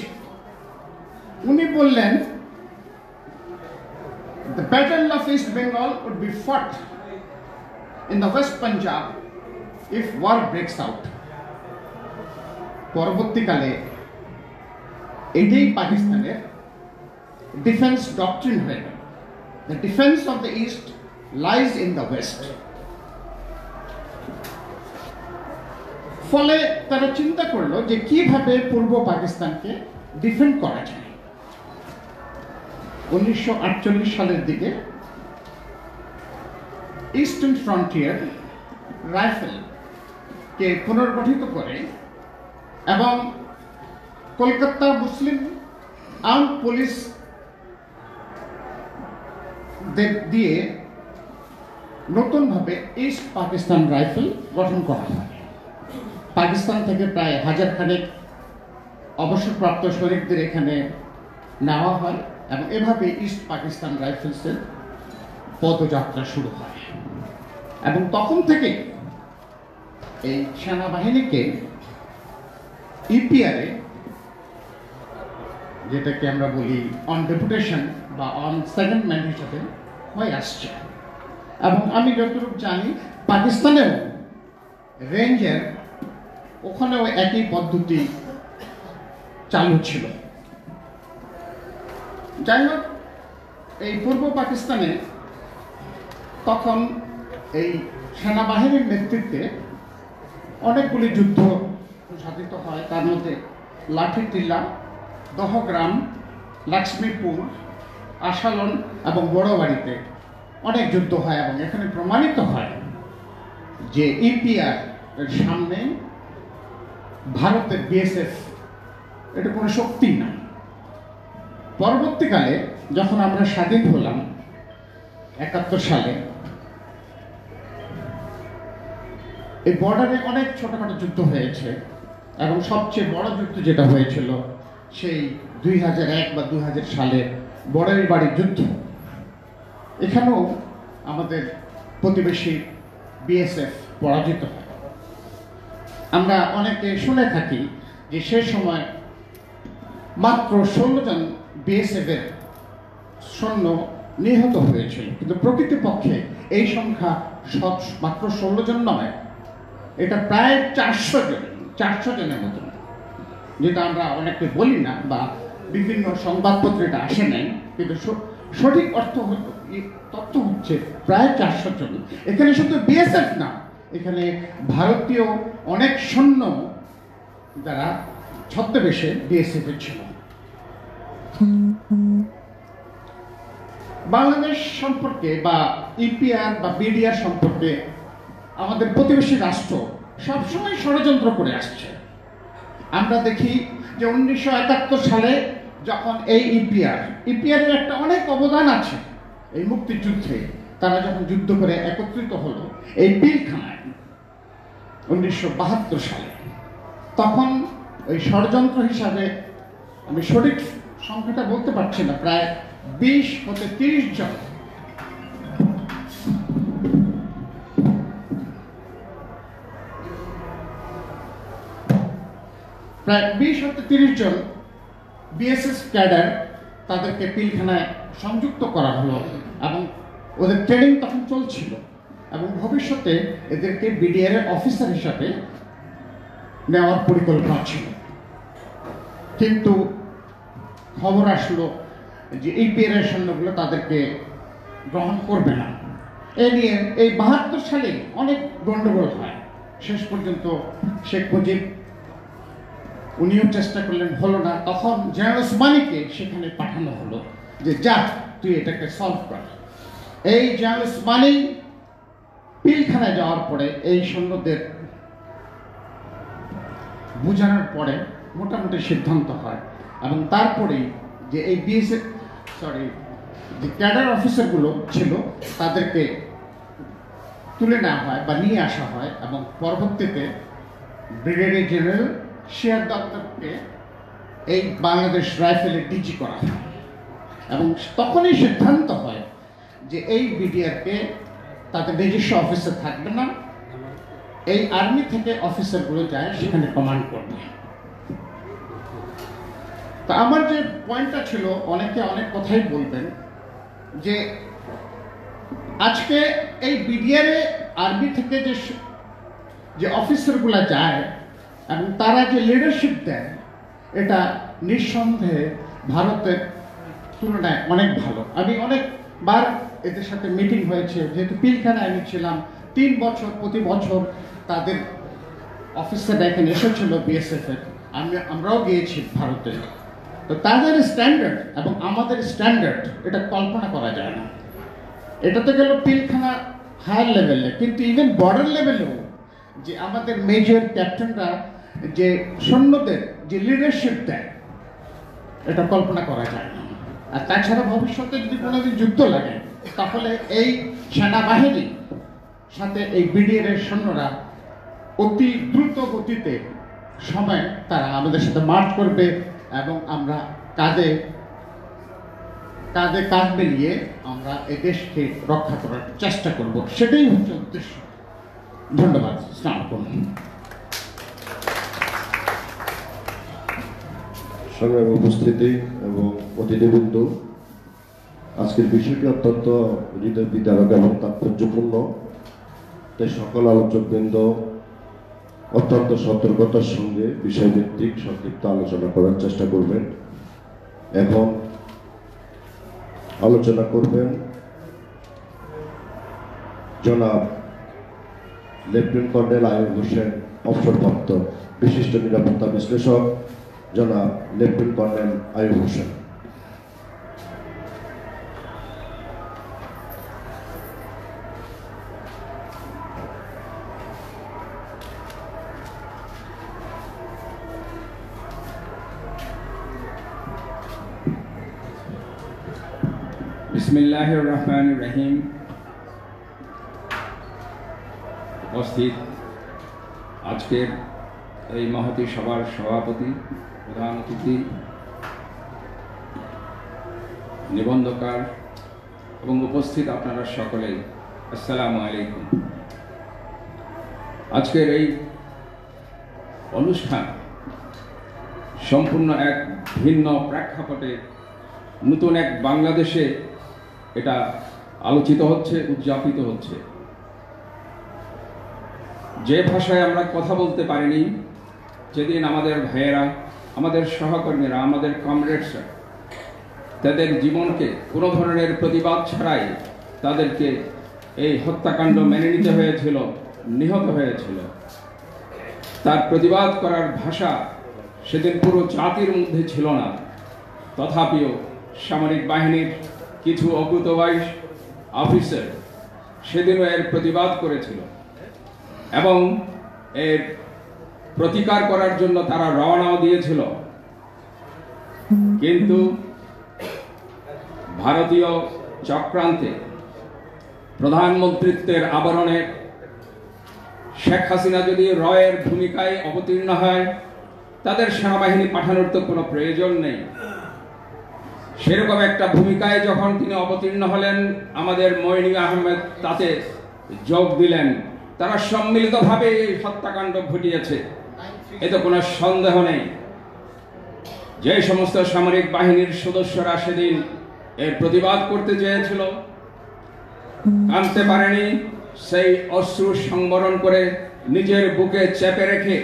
উনি বললেন the battle of East Bengal would be fought in the West Punjab if war breaks out. পরবর্তীকালে এটাই পাকিস্তানের ডিফেন্স ডক্ট্রিন হয়ে গেল। The defense of the East lies in the West. ফলে তারা চিন্তা করলো যে কিভাবে পূর্ব পাকিস্তানকে ডিফেন্ড করা যায়। 1948 সালের দিকে ইস্টার্ন ফ্রন্টিয়ার রাইফেল কে পুনর্গঠিত করে এবং কলকাতা মুসলিম আর্ম পুলিশ দিয়ে নতুনভাবে ইস্ট পাকিস্তান রাইফেল গঠন করা হয়। পাকিস্তান থেকে প্রায় 1000 খানেক অবসরপ্রাপ্ত সৈনিকদের এখানে নেওয়া হয় এবং এভাবে ইস্ট পাকিস্তান রাইফেলসের পদযাত্রা শুরু হয়। এবং তখন থেকে এই সেনাবাহিনীকে ইপিআরে যেটাকে আমরা বলি অন ডেপুটেশন বা অন সেকেন্ড ম্যান হিসাবে হয়ে আসছে। এবং আমি যতটুকু জানি পাকিস্তানেও রেঞ্জের ওখানেও একই পদ্ধতি চালু ছিল। যাই হোক, এই পূর্ব পাকিস্তানে তখন এই সেনাবাহিনীর নেতৃত্বে অনেকগুলি যুদ্ধ সাধিত হয়। তার মধ্যে লাঠিটিলা, দহগ্রাম, লক্ষ্মীপুর, আশালন এবং বড়বাড়িতে অনেক যুদ্ধ হয় এবং এখানে প্রমাণিত হয় যে ইপিআর এর সামনে ভারতের বিএসএফ এটা কোনো শক্তি না। পরবর্তীকালে যখন আমরা স্বাধীন হলাম 71 সালে, এই বর্ডারে অনেক ছোটখাটো যুদ্ধ হয়েছে এবং সবচেয়ে বড় যুদ্ধ যেটা হয়েছিল সেই 2001 বা 2000 সালে বর্ডারের বাড়ির যুদ্ধ। এখানেও আমাদের প্রতিবেশী বিএসএফ পরাজিত হয়। আমরা অনেকে শুনে থাকি যে সে সময় মাত্র 16 জন বিএসএফ এর সৈন্য নিহত হয়েছিল, কিন্তু প্রকৃতপক্ষে এই সংখ্যা মাত্র 16 জন নয়, এটা প্রায় 400 জনের মতো, যেটা আমরা অনেকে বলি না বা বিভিন্ন সংবাদপত্রে এটা আসে নাই, কিন্তু সঠিক তথ্য হচ্ছে প্রায় 400 জন। এখানে শুধু বিএসএফ না, এখানে ভারতীয় অনেক সৈন্য যারা ছদ্মবেশে বিএসএফ এর ছিল। বাংলাদেশ সম্পর্কে বা ইপিআর বা বিডিআর সম্পর্কে আমাদের প্রতিবেশী রাষ্ট্র সবসময় ষড়যন্ত্র করে আসছে। আমরা দেখি যে 1971 সালে যখন এই ইপিআর এর একটা অনেক অবদান আছে এই মুক্তিযুদ্ধে, তারা যখন যুদ্ধ করে একত্রিত হলো এই পিলখানায় 1972 সালে, তখন ওই ষড়যন্ত্র হিসাবে, আমি সঠিক সংখ্যাটা বলতে পারছি না, প্রায় 20 হতে 30 জন বিএসএস ক্যাডার তাদেরকে পিলখানায় সংযুক্ত করা হলো এবং ওদের ট্রেনিং তখন চলছিল এবং ভবিষ্যতে এদেরকে বিডিআর এর অফিসার হিসাবে নেওয়ার পরিকল্পনা ছিল। কিন্তু খবর আসলো যে এই বিডিআর সৈন্যগুলো তাদেরকে গ্রহণ করবে না। এ নিয়ে এই 72 সালে অনেক গন্ডগোল হয়। শেষ পর্যন্ত শেখ মুজিব উনিও চেষ্টা করলেন, হলো না। তখন জেনারেল ওসমানীকে সেখানে পাঠানো হলো যে যা তুই এটাকে সলভ কর। এই জেনারেল ওসমানী পিলখানায় যাওয়ার পরে এই সৈন্যদের বুঝানোর পরে মোটামুটি সিদ্ধান্ত হয় এবং তারপরেই যে এই যে ক্যাডার অফিসারগুলো ছিল তাদেরকে তুলে নেওয়া হয় বা নিয়ে আসা হয় এবং পরবর্তীতে ব্রিগেডিয়ার জেনারেল শেয়ার দত্তকে এই বাংলাদেশ রাইফেলের ডিজি করা হয় এবং তখনই সিদ্ধান্ত হয় যে এই বিডিআরকে তাদের নিজস্ব অফিসার থাকবে না, এই আর্মি থেকে অফিসারগুলো যায় সেখানে কমান্ড করবে। তো আমার যে পয়েন্টটা ছিল, অনেকে অনেক কথাই বলবেন যে আজকে এই বিডিআরে আর্মি থেকে যে অফিসারগুলো যায় এবং তারা যে লিডারশিপ দেয়, এটা নিঃসন্দেহে ভারতের তুলনায় অনেক ভালো। আমি অনেকবার এদের সাথে মিটিং হয়েছে, যেহেতু পিলখানায় আমি ছিলাম 3 বছর, প্রতি বছর তাদের অফিসাররা এখানে এসেছিল বিএসএফ এর, আমরাও গিয়েছি ভারতে। তো তাদের স্ট্যান্ডার্ড এবং আমাদের স্ট্যান্ডার্ড এটা কল্পনা করা যায় না। এটা তো গেল পিলখানা হায়ার লেভেলে, কিন্তু ইভেন বর্ডার লেভেলেও যে আমাদের মেজর ক্যাপ্টেনরা যে সৈন্যদের যে লিডারশিপ দেয়, এটা কল্পনা করা যায় না। আর তাছাড়া ভবিষ্যতে যদি কোনোদিন যুদ্ধ লাগে, তাহলে এই সেনাবাহিনীর সাথে এই বিডিআর এর সৈন্যরা অতি দ্রুত গতিতে সময় তারা আমাদের সাথে মার্চ করবে এবং আমরা কাঁধে কাঁধ মিলিয়ে আমরা এই দেশকে রক্ষা করার চেষ্টা করব, সেটাই হচ্ছে উদ্দেশ্য। ধন্যবাদ। আসসালামু আলাইকুম। সংগ্রামী উপস্থিতি এবং অতিথিবৃন্দ, আজকের বিষয়টি অত্যন্ত হৃদয় বিদারক এবং তাৎপর্যপূর্ণ। তাই সকল আলোচকবৃন্দ অত্যন্ত সতর্কতার সঙ্গে বিষয়ভিত্তিক সংক্ষিপ্ত আলোচনা করার চেষ্টা করবেন। এখন আলোচনা করবেন জনাব লেফটেন্যান্ট কর্নেল আয়ুব হোসেন, অবসরপ্রাপ্ত বিশিষ্ট নিরাপত্তা বিশ্লেষক জনাব লেফটেন্যান্ট কর্নেল আয়ুব হোসেন। বিসমিল্লাহির রহমানির রহিম। উপস্থিত আজকের এই মহতী সভার সভাপতি, প্রধান অতিথি, নিবন্ধকার এবং উপস্থিত আপনারা সকলেই আসসালামু আলাইকুম। আজকের এই অনুষ্ঠান সম্পূর্ণ এক ভিন্ন প্রেক্ষাপটে নতুন এক বাংলাদেশে এটা আলোচিত হচ্ছে, উদযাপিত হচ্ছে। যে ভাষায় আমরা কথা বলতে পারিনি, যেদিন আমাদের ভাইয়েরা, আমাদের সহকর্মীরা, আমাদের কমরেডসরা তাদের জীবনকে কোনো ধরনের প্রতিবাদ ছাড়াই তাদেরকে এই হত্যাকাণ্ড মেনে নিতে হয়েছিল, নিহত হয়েছিল, তার প্রতিবাদ করার ভাষা সেদিন পুরো জাতির মধ্যে ছিল না। তথাপিও সামরিক বাহিনীর কিছু অকুতোবাইশ অফিসার সেদিনও এর প্রতিবাদ করেছিল এবং এর প্রতিকার করার জন্য তারা রওনাও দিয়েছিল। কিন্তু ভারতীয় চক্রান্তে প্রধানমন্ত্রীত্বের আবরণে শেখ হাসিনা যদি রয়ের ভূমিকায় অবতীর্ণ হয়, তাদের সেনাবাহিনী পাঠানোর তো কোনো প্রয়োজন নেই। সেরকম একটা ভূমিকায় যখন তিনি অবতীর্ণ হলেন, আমাদের মইনি আহমেদ তাতে যোগ দিলেন। তারা সম্মিলিতভাবে এই হত্যাকাণ্ড ঘটিয়েছে, এতে কোনো সন্দেহ নেই। যে সমস্ত সামরিক বাহিনীর সদস্যরা সেদিন এর প্রতিবাদ করতে চেয়েছিল, আনতে পারেনি, সেই অশ্রু সংবরণ করে নিজের বুকে চেপে রেখে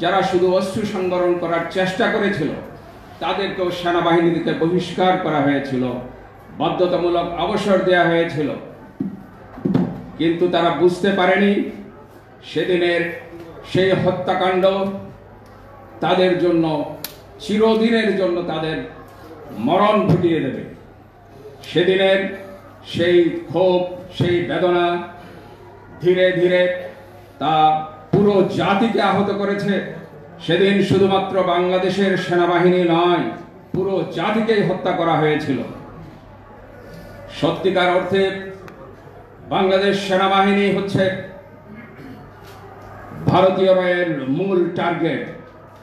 যারা শুধু অশ্রু সংবরণ করার চেষ্টা করেছিল তাদেরকেও সেনাবাহিনী থেকে বহিষ্কার করা হয়েছিল, বাধ্যতামূলক অবসর দেওয়া হয়েছিল। কিন্তু তারা বুঝতে পারেনি সেদিনের সেই হত্যাকাণ্ড তাদের জন্য চিরদিনের জন্য তাদের মরণ ঘটিয়ে দেবে। সেদিনের সেই ক্ষোভ, সেই বেদনা ধীরে ধীরে তা পুরো জাতিকে আহত করেছে। সেদিন শুধুমাত্র বাংলাদেশের সেনাবাহিনী নয়, পুরো জাতিকেই হত্যা করা হয়েছিল। সত্যিকার অর্থে বাংলাদেশ সেনাবাহিনী হচ্ছে ভারতীয় রয়ের মূল টার্গেট,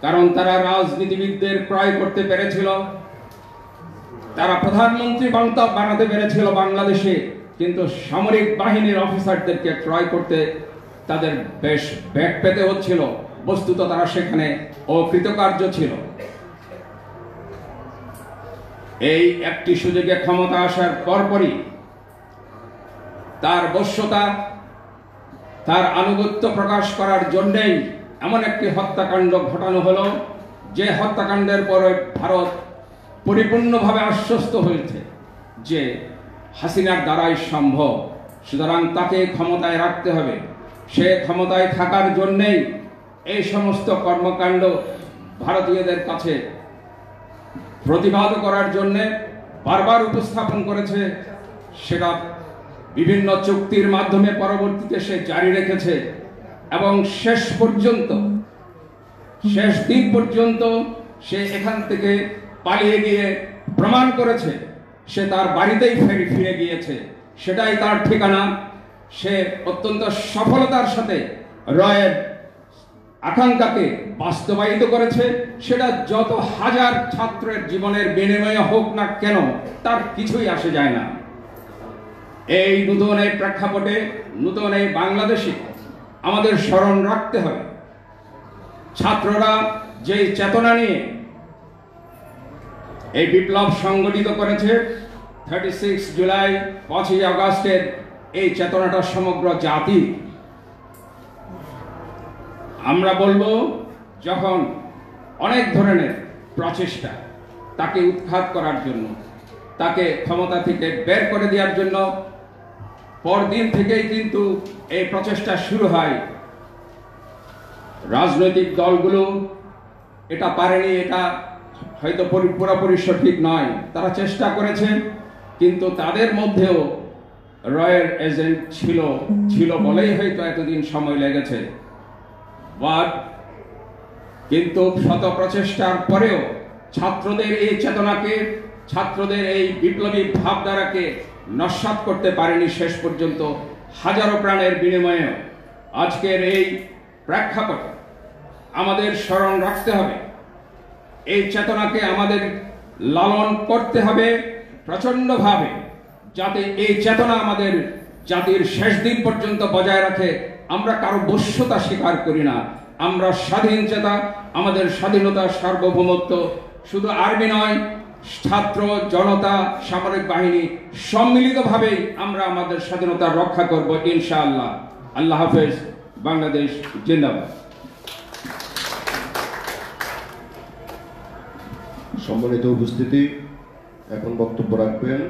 কারণ তারা রাজনীতিবিদদের ক্রয় করতে পেরেছিল, তারা প্রধানমন্ত্রী বানাতে পেরেছিল বাংলাদেশে, কিন্তু সামরিক বাহিনীর অফিসারদেরকে ক্রয় করতে তাদের বেশ বেগ পেতে হচ্ছিল। বস্তুত তারা সেখানে অকৃতকার্য ছিল। এই একটি সুযোগে ক্ষমতা আসার পরপরই তার বশ্যতা, তার আনুগত্য প্রকাশ করার জন্যই এমন একটি হত্যাকাণ্ড ঘটানো হলো, যে হত্যাকাণ্ডের পরে ভারত পরিপূর্ণভাবে আশ্বস্ত হয়েছে যে হাসিনার দ্বারাই সম্ভব, সুতরাং তাকে ক্ষমতায় রাখতে হবে। সে ক্ষমতায় থাকার জন্যেই এই সমস্ত কর্মকাণ্ড ভারতীয়দের কাছে প্রতিবাদ করার জন্যে বারবার উপস্থাপন করেছে। সেটা বিভিন্ন চুক্তির মাধ্যমে পরবর্তীতে সে জারি রেখেছে এবং শেষ দিন পর্যন্ত সে এখান থেকে পালিয়ে গিয়ে প্রমাণ করেছে সে তার বাড়িতেই ফিরে গিয়েছে, সেটাই তার ঠিকানা। সে অত্যন্ত সফলতার সাথে রয়ের আকাঙ্ক্ষাকে বাস্তবায়িত করেছে। সেটা যত হাজার ছাত্রের জীবনের বিনিময়ে হোক না কেন, তার কিছুই আসে যায় না। এই নতুন এই প্রেক্ষাপটে, নতুন এই বাংলাদেশে আমাদের স্মরণ রাখতে হবে ছাত্ররা যে চেতনা নিয়ে এই বিপ্লব সংগঠিত করেছে 36 জুলাই 5 আগস্টের এই চেতনাটা সমগ্র জাতি। আমরা বলবো যখন অনেক ধরনের প্রচেষ্টা তাকে উৎখাত করার জন্য, তাকে ক্ষমতা থেকে বের করে দেওয়ার জন্য পরদিন থেকেই কিন্তু এই প্রচেষ্টা শুরু হয়। রাজনৈতিক দলগুলো এটা পারেনি, এটা হয়তো পুরোপুরি সঠিক নয়, তারা চেষ্টা করেছে, কিন্তু তাদের মধ্যেও রয়ের এজেন্ট ছিল বলেই হয়তো এতদিন সময় লেগেছে। কিন্তু শত প্রচেষ্টার পরেও ছাত্রদের এই চেতনাকে, ছাত্রদের এই বিপ্লবী ভাবধারাকে নস্যাৎ করতে পারেনি শেষ পর্যন্ত। হাজারো প্রাণের বিনিময়ে আজকের এই প্রেক্ষাপটে আমাদের স্মরণ রাখতে হবে, এই চেতনাকে আমাদের লালন করতে হবে প্রচন্ডভাবে, যাতে এই চেতনা আমাদের জাতির শেষ দিন পর্যন্ত বজায় রাখে। আমরা কারো বশ্যতা স্বীকার করি না, আমরা স্বাধীন চেতা, আমাদের স্বাধীনতা সার্বভৌমত্ব শুধু আর্মি নয়, ছাত্র জনতা সামরিক বাহিনী সম্মিলিতভাবেই আমরা আমাদের স্বাধীনতা রক্ষা করব ইনশাআল্লাহ। আল্লাহ হাফেজ। বাংলাদেশ জিন্দাবাদ। সম্মানিত উপস্থিতি, এখন বক্তব্য রাখবেন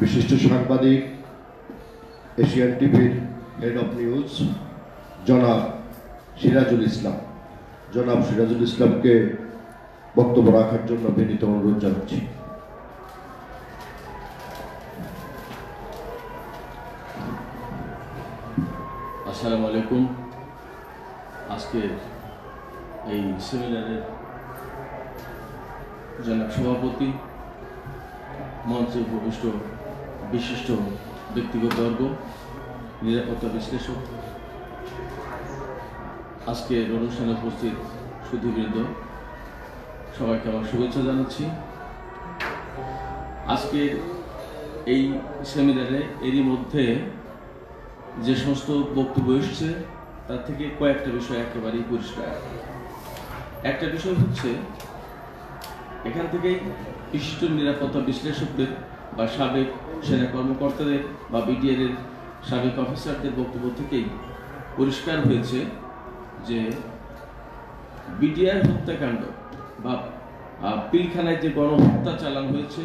বিশিষ্ট সাংবাদিক, এশিয়ান টিভির হেড অফ নিউজ জনাব সিরাজুল ইসলাম। জনাব সিরাজুল ইসলামকে বক্তব্য রাখার জন্য বিনীত অনুরোধ জানাচ্ছি। আসসালামু আলাইকুম। আজকে এই সেমিনারের জনাব সভাপতি, মঞ্চে উপবিষ্ট বিশিষ্ট ব্যক্তিগতবর্গ, নিরাপত্তা বিশ্লেষক, আজকের অনুষ্ঠানে উপস্থিত সুধীবৃন্দ, সবাইকে আমার শুভেচ্ছা জানাচ্ছি। আজকের এই সেমিনারে এরই মধ্যে যে সমস্ত বক্তব্য এসছে তার থেকে কয়েকটা বিষয় একেবারেই পরিষ্কার। একটা বিষয় হচ্ছে, এখান থেকেই বিশিষ্ট নিরাপত্তা বিশ্লেষকদের বা সাবেক সেনা কর্মকর্তাদের বা বিডিআর-এর সাবেক অফিসারদের বক্তব্য থেকেই পরিষ্কার হয়েছে যে বিডিআর হত্যাকাণ্ড বা পিলখানায় যে গণহত্যা চালানো হয়েছে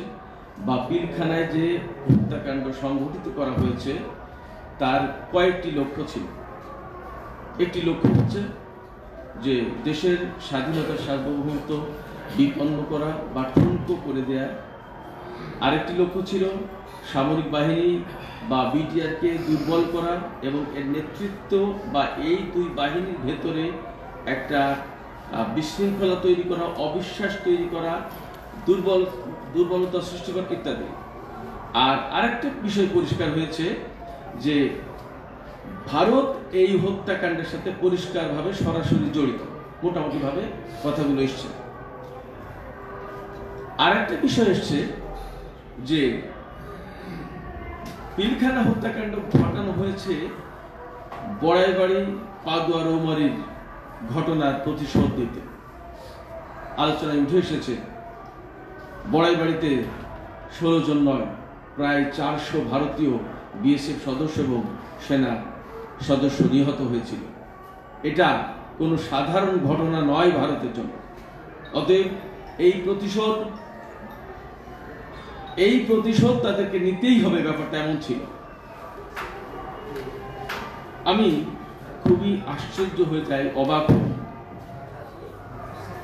বা পিলখানায় যে হত্যাকাণ্ড সংঘটিত করা হয়েছে তার কয়েকটি লক্ষ্য ছিল। একটি লক্ষ্য হচ্ছে যে দেশের স্বাধীনতার সার্বভৌমত্ব বিপন্ন করা বা ঠুনকো করে দেয়া। আরেকটি লক্ষ্য ছিল সামরিক বাহিনী বা বিডিআরকে দুর্বল করা এবং এর নেতৃত্ব বা এই দুই বাহিনীর ভেতরে একটা বিশৃঙ্খলা তৈরি করা, অবিশ্বাস তৈরি করা, দুর্বলতা সৃষ্টি করা ইত্যাদি। আর আরেকটা বিষয় পরিষ্কার হয়েছে যে ভারত এই হত্যাকাণ্ডের সাথে পরিষ্কারভাবে সরাসরি জড়িত, মোটামুটিভাবে কথাগুলো এসছে। আরেকটা বিষয় এসছে যে পিলখানা হত্যাকাণ্ড ঘটানো হয়েছে বড়াইবাড়ি পাদুয়া রৌমারীর ঘটনার প্রতিশোধ দিতে। আলোচনায় উঠে এসেছে বড়াইবাড়িতে 16 জন নয়, প্রায় 400 ভারতীয় বিএসএফ সদস্য এবং সেনা সদস্য নিহত হয়েছিল। এটা কোনো সাধারণ ঘটনা নয় ভারতের জন্য। অতএব এই প্রতিশোধ তাদেরকে নিতেই হবে, ব্যাপারটা এমন ছিল। আমি খুবই আশ্চর্য হয়ে যাই, অবাক হই।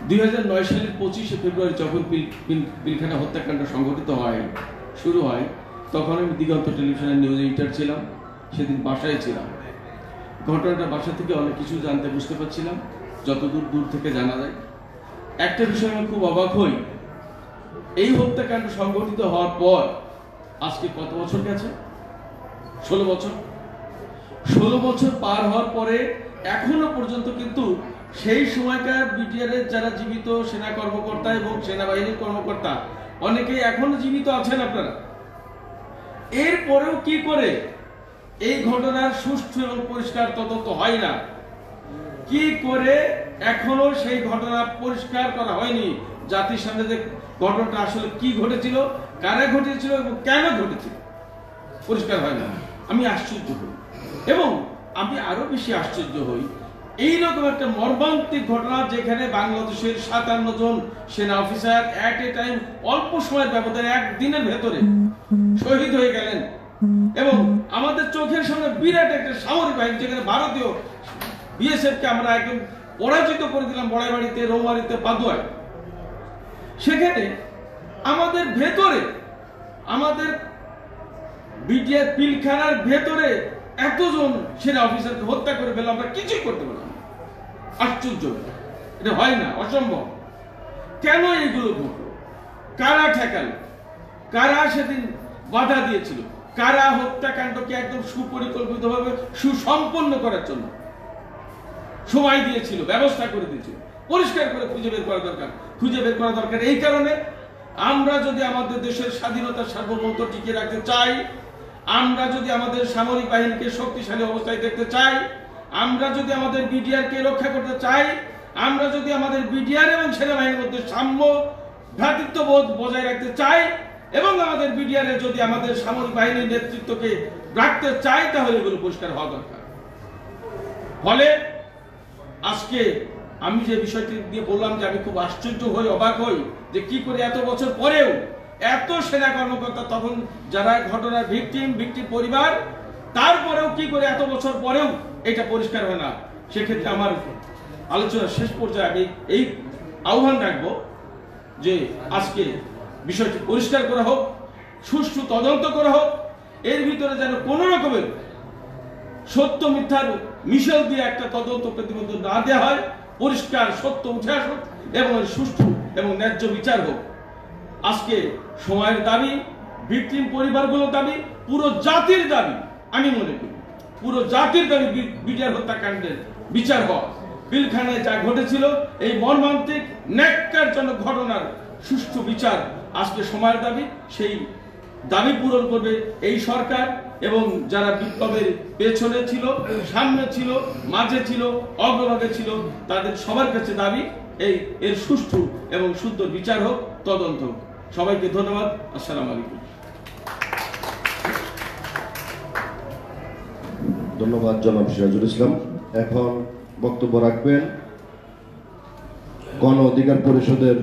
2009 সালের 25শে ফেব্রুয়ারি যখন পিলখানা হত্যাকাণ্ড সংঘটিত শুরু হয়, তখন আমি দিগন্ত টেলিভিশনের নিউজ এডিটর ছিলাম। সেদিন বাসায় ছিলাম। ঘটনাটা বাসা থেকে অনেক কিছু জানতে বুঝতে পারছিলাম, যতদূর দূর থেকে জানা যায়। একটা বিষয় আমি খুব অবাক হই, এই হত্যাকাণ্ড সংঘটিত হওয়ার পর আজকে কত বছর গেছে? 16 বছর। 16 বছর পার হওয়ার পরে এখনো পর্যন্ত কিন্তু সেই সময়কার বিটিআর-এর যারা জীবিত সেনা কর্মকর্তা এবং সেনাবাহিনীর কর্মকর্তা অনেকেই এখনো জীবিত আছেন আপনারা। এরপরেও কি করে এই ঘটনার সুষ্ঠু এবং পরিষ্কার তদন্ত হয় না? কি করে এখনো সেই ঘটনা পরিষ্কার করা হয়নি জাতির সামনে যে ঘটনাটা আসলে কি ঘটেছিল, কারা ঘটেছিল এবং কেন ঘটেছিল পরিষ্কার হয় না। আমি আশ্চর্য হই এবং আমি আরো বেশি আশ্চর্য হই এইরকম একটা মর্মান্তিক ঘটনা যেখানে বাংলাদেশের 57 জন সেনা অফিসার এট এ টাইম অল্প সময়ের ব্যবধানে একদিনের ভেতরে শহীদ হয়ে গেলেন এবং আমাদের চোখের সামনে বিরাট একটা সামরিক বাহিনী, যেখানে ভারতীয় বিএসএফ কে আমরা একদম পরাজিত করে দিলাম বড়াইবাড়িতে, রৌমারিতে, পাদুয়ায়। সেখানে আমাদের ভেতরে, আমাদের বিটিআর পিলখানার ভেতরে এতজন সেনা অফিসারকে হত্যা করে ফেলে আমরা কিছুই করতে পারলাম না। আশ্চর্য, এটা হয় না, অসম্ভব। কেন এইগুলো ঘটলো? কারা ঠেকালো? কারা সেদিন বাধা দিয়েছিল? কারা হত্যাকাণ্ডকে একদম সুপরিকল্পিতভাবে সুসম্পন্ন করার জন্য সময় দিয়েছিল, ব্যবস্থা করে দিয়েছিল? পরিষ্কার করে খুঁজে বের করা দরকার, খুঁজে বের করা দরকার। এই কারণে আমরা যদি আমাদের দেশের স্বাধীনতার সার্বভৌমত্ব টিকিয়ে রাখতে চাই, আমরা যদি আমাদের সামরিক বাহিনীকে শক্তিশালী অবস্থায় দেখতে চাই, আমরা যদি আমাদের বিডিআরকে রক্ষা করতে চাই, আমরা যদি আমাদের বিডিআর এবং সেনাবাহিনীর মধ্যে সাম্য ভ্রাতৃত্ববোধ বজায় রাখতে চাই এবং আমাদের বিডিআর যদি আমাদের সামরিক বাহিনীর নেতৃত্বকে রাখতে চাই, তাহলে এগুলো পরিষ্কার হওয়া দরকার। ফলে আজকে আমি যে বিষয়টি দিয়ে বললাম যে আমি খুব আশ্চর্য হই, অবাক হই যে কি করে এত বছর পরেও এত সেনা কর্মকর্তা, তখন যারা ঘটনার ভিকটিম পরিবার, তারপরেও কি করে এত বছর পরেও এটা পরিষ্কার হয় না। সেক্ষেত্রে আমার আলোচনার শেষ পর্যায়ে আমি এই আহ্বান রাখবো যে আজকে বিষয়টি পরিষ্কার করা হোক, সুষ্ঠু তদন্ত করা হোক, এর ভিতরে যেন কোন রকমের সত্য মিথ্যার মিশেল দিয়ে একটা তদন্ত প্রতিবেদন না দেওয়া হয়, পরিষ্কার সত্য উঠে আসুক এবং সুষ্ঠু এবং ন্যায্য বিচার হোক। আজকে সময়ের দাবি, ভিকটিম পরিবারগুলোর দাবি, পুরো জাতির দাবি, আমি মনে করি পুরো জাতির দাবি বিডিআর হত্যাকাণ্ডের বিচার হওয়া। পিলখানায় যা ঘটেছিল এই মর্মান্তিক ন্যাক্কারজনক ঘটনার সুষ্ঠু বিচার আজকে সময়ের দাবি। সেই দাবি পূরণ করবে এই সরকার এবং যারা বিপ্লবের পেছনে ছিল, সামনে ছিল, মাঝে ছিল, অগ্রভাগে ছিল, তাদের সবার কাছে দাবি এর সুষ্ঠু এবং শুদ্ধ বিচার হোক, তদন্ত হোক। সবাইকে ধন্যবাদ। আসসালামু আলাইকুম। ধন্যবাদ জনাব সিরাজুল ইসলাম। এখন বক্তব্য রাখবেন গণ অধিকার পরিষদের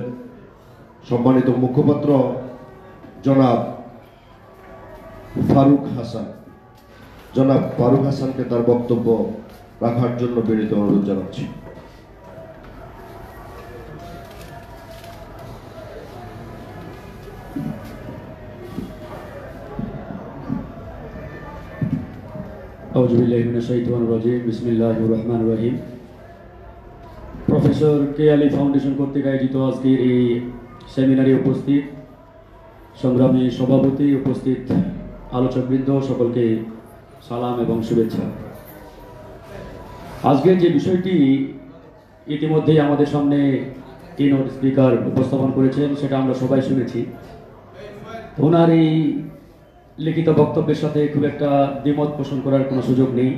সম্মানিত মুখপাত্র জনাব ফারুক হাসান। জনাব ফারুক হাসানকে তার বক্তব্য রাখার জন্য বিনীত অনুরোধ জানাচ্ছি। বিসমিল্লাহির রহমানির রহিম। প্রফেসর কে আলী ফাউন্ডেশন কর্তৃক আয়োজিত আজকের এই সেমিনারে উপস্থিত সংগ্রামী সভাপতি, উপস্থিত আলোচকবৃন্দ, সকলকে সালাম এবং শুভেচ্ছা। আজকের যে বিষয়টি ইতিমধ্যেই আমাদের সামনে কিনোট স্পিকার উপস্থাপন করেছেন সেটা আমরা সবাই শুনেছি। ওনার এই লিখিত বক্তব্যের সাথে খুব একটা দ্বিমত পোষণ করার কোনো সুযোগ নেই।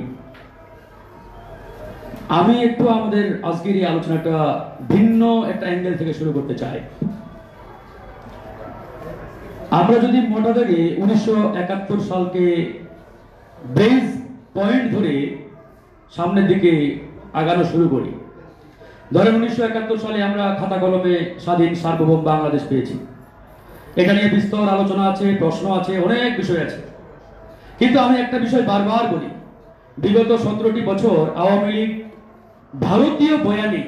আমি একটু আমাদের আজকের এই আলোচনাটা ভিন্ন একটা অ্যাঙ্গেল থেকে শুরু করতে চাই। আমরা যদি মোটা দাগে 1971 সালকে বেস পয়েন্ট ধরে সামনের দিকে আগানো শুরু করি, ধরেন 1971 সালে আমরা খাতা কলমে স্বাধীন সার্বভৌম বাংলাদেশ পেয়েছি। এটা নিয়ে বিস্তর আলোচনা আছে, প্রশ্ন আছে, অনেক বিষয় আছে। কিন্তু আমি একটা বিষয় বারবার বলি, বিগত 17টি বছর আওয়ামী লীগ ভারতীয় বয়ানে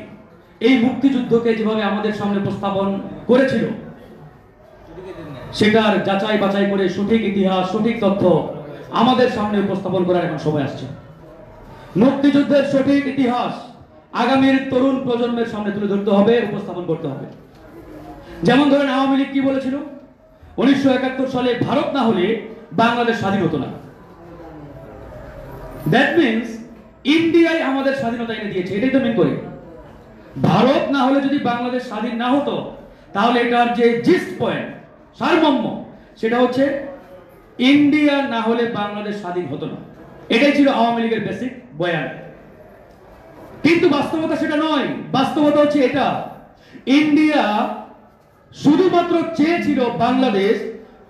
এই মুক্তিযুদ্ধকে যেভাবে আমাদের সামনে উপস্থাপন করেছিল, সেটার যাচাই বাছাই করে সঠিক ইতিহাস, সঠিক তথ্য আমাদের সামনে উপস্থাপন করার এখন সময় আসছে। মুক্তিযুদ্ধের সঠিক ইতিহাস আগামীর তরুণ প্রজন্মের সামনে তুলে ধরতে হবে, উপস্থাপন করতে হবে। যেমন ধরেন আওয়ামী লীগ কি বলেছিল, 1971 সালে ভারত না হলে বাংলাদেশ স্বাধীন হতো না। দ্যাট মিনস ইন্ডিয়াই আমাদের স্বাধীনতা এনে দিয়েছে, এটাই তো মেন করে। ভারত না হলে যদি বাংলাদেশ স্বাধীন না হতো, তাহলে এটার যে জিস্ট পয়েন্ট, সারমর্ম, সেটা হচ্ছে ইন্ডিয়া না হলে বাংলাদেশ স্বাধীন হতো না। এটাই ছিল আওয়ামী লীগের বেসিক বয়ান। কিন্তু বাস্তবতা সেটা নয়। বাস্তবতা হচ্ছে এটা, ইন্ডিয়া শুধুমাত্র চেয়েছিল বাংলাদেশ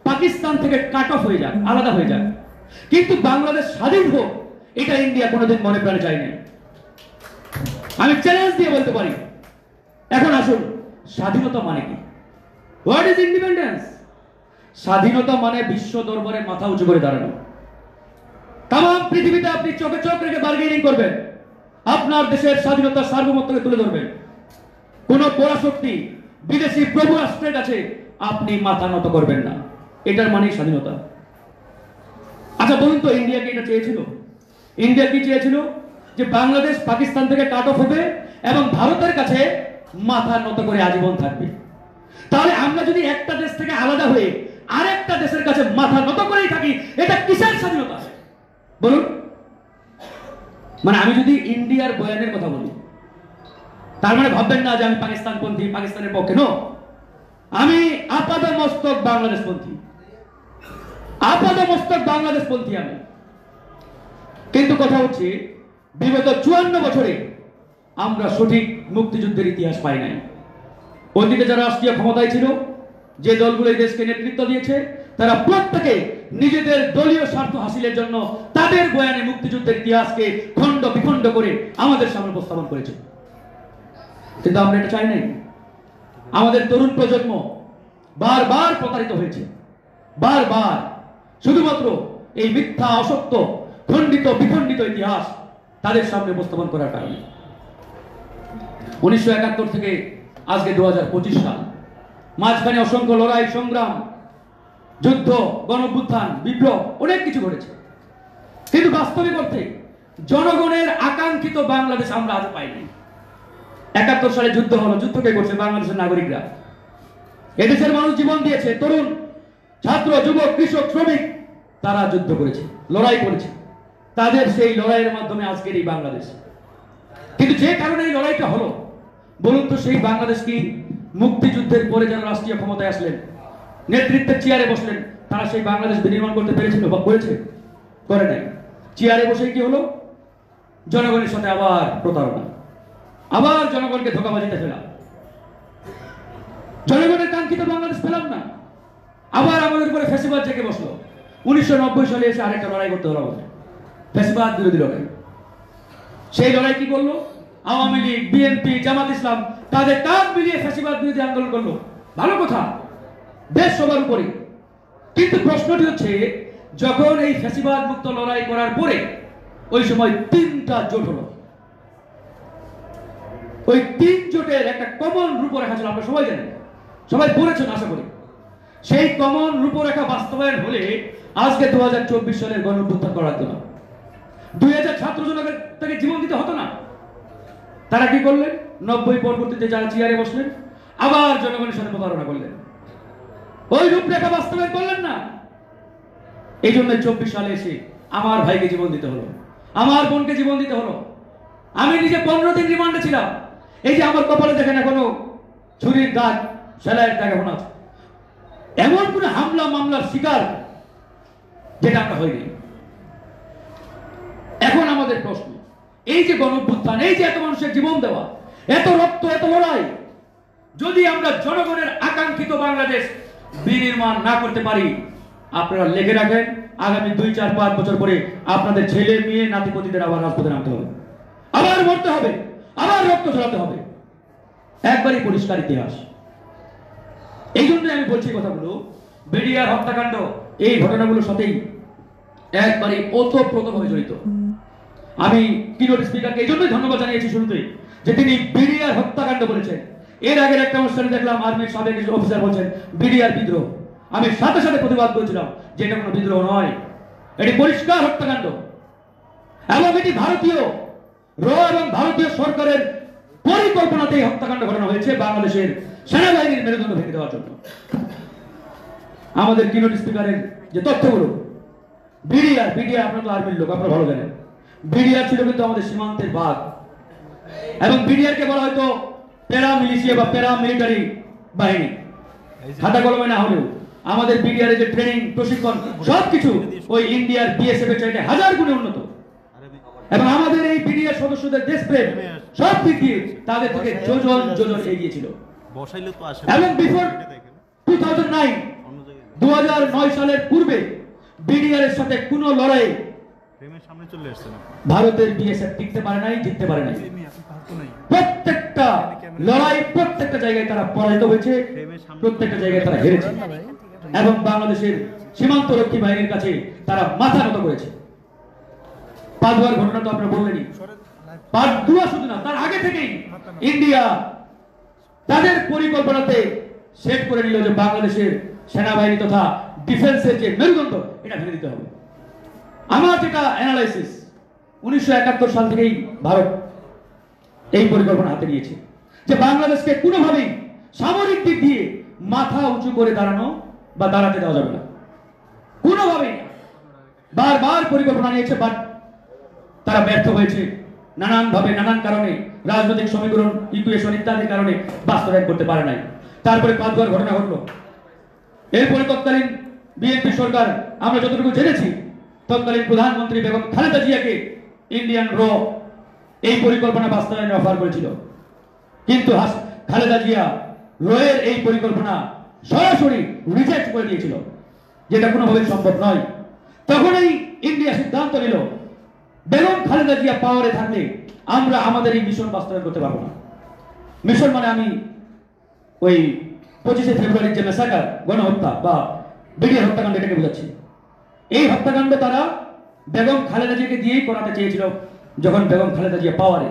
পাকিস্তান থেকে কাট অফ হয়ে যাক, আলাদা হয়ে যাক, কিন্তু বাংলাদেশ স্বাধীন হোক এটা ইন্ডিয়া কোনোদিন মনে প্রাণে চায়নি। আমি চ্যালেঞ্জ দিয়ে বলতে পারি। এখন আসুন, স্বাধীনতা মানে কি? What is independence? স্বাধীনতা মানে বিশ্ব দরবারে মাথা উঁচু করে দাঁড়ানো। তাম পৃথিবীতে আপনি চোখে চোখ রেখে বার্গেনিং করবেন, আপনার দেশের স্বাধীনতার সার্বভৌমত্বকে তুলে ধরবেন। কোন পরাশক্তি, বিদেশি প্রভু রাষ্ট্রের কাছে আপনি মাথা নত করবেন না। এটার মানেই স্বাধীনতা। আচ্ছা বলুন তো, ইন্ডিয়া কি এটা চেয়েছিল? ইন্ডিয়া কি চেয়েছিল? যে বাংলাদেশ পাকিস্তান থেকে কাট অফ হবে এবং ভারতের কাছে মাথা নত করে আজীবন থাকবে। তাহলে আমরা যদি একটা দেশ থেকে আলাদা হয়ে আরেকটা দেশের কাছে মাথা নত করেই থাকি, এটা কিসের স্বাধীনতা বলুন? মানে আমি যদি ইন্ডিয়ার বয়ানের কথা বলি, তার মানে ভাববেন না যে আমি পাকিস্তানপন্থী, পাকিস্তানের পক্ষে। নো, আমি আপাদমস্তক বাংলাদেশপন্থী, আপাদমস্তক বাংলাদেশপন্থী আমি। কিন্তু কথা হচ্ছে, বিগত 54 বছরে আমরা সঠিক মুক্তিযুদ্ধের ইতিহাস পাই নাই। অতীতে যারা রাষ্ট্রীয় ক্ষমতায় ছিল, যে দলগুলো এই দেশকে নেতৃত্ব দিয়েছে, তারা প্রত্যেকে নিজেদের দলীয় স্বার্থ হাসিলের জন্য তাদের বয়ানে মুক্তিযুদ্ধের ইতিহাসকে খণ্ড বিখণ্ড করে আমাদের সামনে উপস্থাপন করেছে। কিন্তু আমরা এটা চাই নাই। আমাদের তরুণ প্রজন্ম বারবার প্রতারিত হয়েছে, বারবার, শুধুমাত্র এই মিথ্যা, অসত্য, খণ্ডিত বিখণ্ডিত ইতিহাস তাদের সামনে উপস্থাপন করার কারণে। 1971 থেকে আজকে 2025 সাল, মাঝখানে অসংখ্য লড়াই, সংগ্রাম, যুদ্ধ, গণঅভ্যুত্থান, বিপ্লব, অনেক কিছু ঘটেছে। কিন্তু বাস্তবিক অর্থে জনগণের আকাঙ্ক্ষিত বাংলাদেশ আমরা আজ পাইনি। 71 সালে যুদ্ধ হলো, যুদ্ধ কে করছে? বাংলাদেশের নাগরিকরা। এদেশের মানুষ জীবন দিয়েছে, তরুণ, ছাত্র, যুবক, কৃষক, শ্রমিক, তারা যুদ্ধ করেছে, লড়াই করেছে। তাদের সেই লড়াইয়ের মাধ্যমে আজকের এই বাংলাদেশ। কিন্তু যে কারণে এই লড়াইটা হলো, বলুন তো, সেই বাংলাদেশ কি মুক্তিযুদ্ধের পরে যারা রাষ্ট্রীয় ক্ষমতায় আসলেন, নেতৃত্বের চেয়ারে বসলেন, তারা সেই বাংলাদেশ বিনির্মাণ করতে পেরেছিল বা করেছে? করে নাই। চেয়ারে বসে কি হলো? জনগণের সাথে আবার প্রতারণা, আবার জনগণকে ধোঁকাবাজিতে ফেলা। জনগণের কাঙ্ক্ষিত বাংলাদেশ পেলাম না, আবার আমাদের উপরে ফ্যাসিবাদ জেগে বসলো। 1990 সালে এসে আরেকটা লড়াই করতে হলো আমাদের, ফ্যাসিবাদ বিরোধী লড়াই। সেই লড়াই কি করলো? আওয়ামী লীগ, বিএনপি, জামাত ইসলাম তাদের কাঁধ মিলিয়ে ফ্যাসিবাদ বিরোধী আন্দোলন করলো। ভালো কথা, দেশ সবার উপরে। কিন্তু প্রশ্নটি হচ্ছে, যখন এই ফ্যাসিবাদ মুক্ত লড়াই করার পরে ওই সময় 3টা জোট হলো। ওই 3 জোটের একটা কমন রূপরেখা ছিল, আমরা সবাই জানি, সবাই পড়েছেন আশা করি। সেই কমন রূপরেখা বাস্তবায়ন হলে আজকে 2024 সালের গণঅভ্যুত্থান করা হতো না, 2000 ছাত্র জনগণের থেকে জীবন দিতে হতো না। তারা কি করলেন? 90 পরবর্তীতে যারা চেয়ারে বসলেন, আবার জনগণের সাথে প্রতারণা করলেন, ওই রূপরেখা বাস্তবায়ন করলেন না। এই জন্য 24 সালে এসে আমার ভাইকে জীবন দিতে হলো, আমার বোনকে জীবন দিতে হলো। আমি নিজে 15 দিন রিমান্ডে ছিলাম। এই যে আমার কপালে দেখেন এখনো ছুরির দাগ, সেলাইয়ের দাগ এখন আছে। এমন কোন হামলা মামলার শিকার যেটা আমরা হইনি। এখন আমাদের প্রশ্ন, এই যে গণঅভ্যুত্থান, এই যে এত মানুষের জীবন দেওয়া, এত রক্ত, এত লড়াই, যদি আমরা জনগণের আকাঙ্ক্ষিত বাংলাদেশ বিনির্মাণ না করতে পারি, আপনারা লেখে রাখেন, আগামী 2, 4, 5 বছর পরে আপনাদের ছেলে, মেয়ে, নাতিপতিদের আবার রাজপথে নামতে হবে, আবার মরতে হবে, আবার রক্ত ঝরাতে হবে। একবারই পরিষ্কার ইতিহাস। এই জন্যই আমি বলছি কথাগুলো, বিডিআর হত্যাকাণ্ড এই ঘটনাগুলোর সাথেই একবারে ওতপ্রোতভাবে জড়িত। আমি কিনোট স্পিকারকে এই জন্যই ধন্যবাদ জানিয়েছি শুরুতেই, যে তিনি বিডিআর হত্যাকাণ্ড বলেছেন। এর আগের একটা অনুষ্ঠানে দেখলাম আর্মির সাবেক অফিসার বলছেন বিডিআর বিদ্রোহ। আমি সাথে সাথে প্রতিবাদ করেছিলাম যে এটা কোনো বিদ্রোহ নয়, এটি পরিষ্কার হত্যাকাণ্ড। এবং এটি ভারতীয় এবং ভারতীয় সরকারের পরিকল্পনাতে এই হত্যাকাণ্ড ঘটানো হয়েছে বাংলাদেশের সেনাবাহিনীর মেরুদণ্ড ভেঙে দেওয়ার জন্য। আমাদের কিনোট স্পিকারের যে তথ্যগুলো, বিডিআর আপনারা তো আর্মির লোক, আপনারা ভালো জানেন, বিডিআর ছিল কিন্তু আমাদের সীমান্তের বাঘ। এবং বিডিআরকে বলা হয়তো প্যারা মিলিশিয়া বা প্যারা মিলিটারি বাহিনী, হাতে কলমে না হলেও আমাদের বিডিআর এর যে ট্রেনিং, প্রশিক্ষণ, সবকিছু ওই ইন্ডিয়ার বিএসএফ এর চাইতে 1000 গুণে উন্নত। এবং আমাদের এই বিডিআর সদস্যদের দেশপ্রেম সব দিক দিয়ে তাদের থেকে যোজন যোজন এগিয়ে ছিল। বসাইলে তো আসে এবং বিফোর 2009 সালের পূর্বে বিডিআর এর সাথে কোনো লড়াই ফ্রেমের সামনে চলে আসছে না ভারতের বিএসএফ টিকতে পারে নাই, জিততে পারে নাই। প্রত্যেকটা লড়াই, প্রত্যেকটা জায়গায় তারা পরাজিত হয়েছে, প্রত্যেকটা জায়গায় তারা হেরেছে এবং বাংলাদেশের সীমান্তরক্ষী বাহিনীর কাছে তারা মাথা নত করেছে। পাদুয়ার ঘটনা তো আপনারা বললেনই। পাদুয়া শুধু না, তার আগে থেকেই ইন্ডিয়া তাদের পরিকল্পনাতে সেট করে নিল যে বাংলাদেশের সেনাবাহিনী তথা ডিফেন্সের যে মেরুদণ্ড, এটা ভেঙে দিতে হবে। আমার যেটা অ্যানালাইসিস, 1971 সাল থেকেই ভারত এই পরিকল্পনা হাতে নিয়েছে যে বাংলাদেশকে কোনোভাবেই সামরিক দিক দিয়ে মাথা উঁচু করে দাঁড়ানো বা দাঁড়াতে দেওয়া যাবে না, কোনোভাবেই না। বারবার পরিকল্পনা নিয়েছে, বাট তারা ব্যর্থ হয়েছে নানানভাবে, নানান কারণে, রাজনৈতিক সমীকরণ, ইকুয়েশন ইত্যাদির কারণে বাস্তবায়ন করতে পারে নাই। তারপরে পাঁচবার ঘটনা ঘটলো। এরপরে তৎকালীন বিএনপি সরকার, আমরা যতটুকু জেনেছি, তৎকালীন প্রধানমন্ত্রী বেগম খালেদা জিয়াকে ইন্ডিয়ান র এই পরিকল্পনা বাস্তবায়নের অফার করেছিল, কিন্তু খালেদা জিয়া রয়ের এই পরিকল্পনা সরাসরি রিজেক্ট করে দিয়েছিল, যেটা কোনোভাবেই সম্ভব নয়। তখনই ইন্ডিয়া সিদ্ধান্ত নিল বেগম খালেদা জিয়া পাওয়ারে থাকলে আমরা আমাদের এই মিশন বাস্তবায়ন করতে পারবো না। মিশন মানে আমি ওই 25শে ফেব্রুয়ারির যে মেসাকার, গণহত্যা বা বিডিআর হত্যাকাণ্ড, এটাকে বোঝাচ্ছি। এই হত্যাকাণ্ড তারা বেগম খালেদা জিয়াকে দিয়েই করাতে চেয়েছিল যখন বেগম খালেদা জিয়া পাওয়ারে,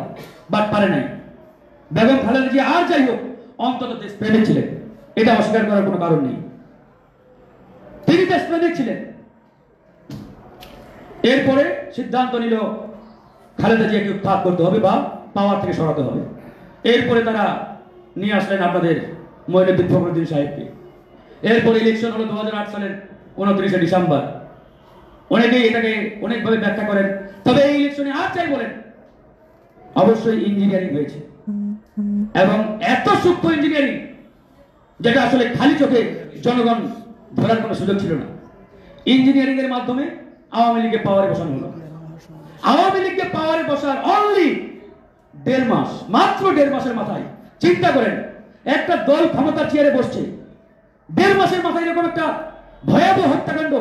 বাট পারে নাই। বেগম খালেদা জিয়া আর যাই হোক অন্তত দেশপ্রেমিক ছিলেন, এটা অস্বীকার করার কোনো কারণ নেই, তিনি দেশপ্রেমিক ছিলেন। এরপরে সিদ্ধান্ত নিল খালেদা জিয়াকে উৎখাত করতে হবে বা পাওয়ার থেকে সরাতে হবে। এরপরে তারা নিয়ে আসলেন আপনাদের মঈনুদ্দিন ফখরুদ্দিন সাহেবকে। এরপরে ইলেকশন হলো 2008 সালের 29শে ডিসেম্বর। অনেকেই এটাকে অনেকভাবে ব্যাখ্যা করেন, তবে এই ইলেকশনে আর চাই বলেন অবশ্যই ইঞ্জিনিয়ারিং হয়েছে, এবং এত সূক্ষ্ম ইঞ্জিনিয়ারিং যেটা আসলে খালি চোখে জনগণ ধরার কোনো সুযোগ ছিল না। ইঞ্জিনিয়ারিং এর মাধ্যমে আওয়ামী লীগকে পাওয়ারে বসানো হলো। আওয়ামী লীগকে পাওয়ারে বসার অনলি 1.5 মাস, মাত্র 1.5 মাসের মাথায়, চিন্তা করেন একটা দল ক্ষমতার চেয়ারে বসছে, 1.5 মাসের মাথায় এরকম একটা ভয়াবহ হত্যাকাণ্ড,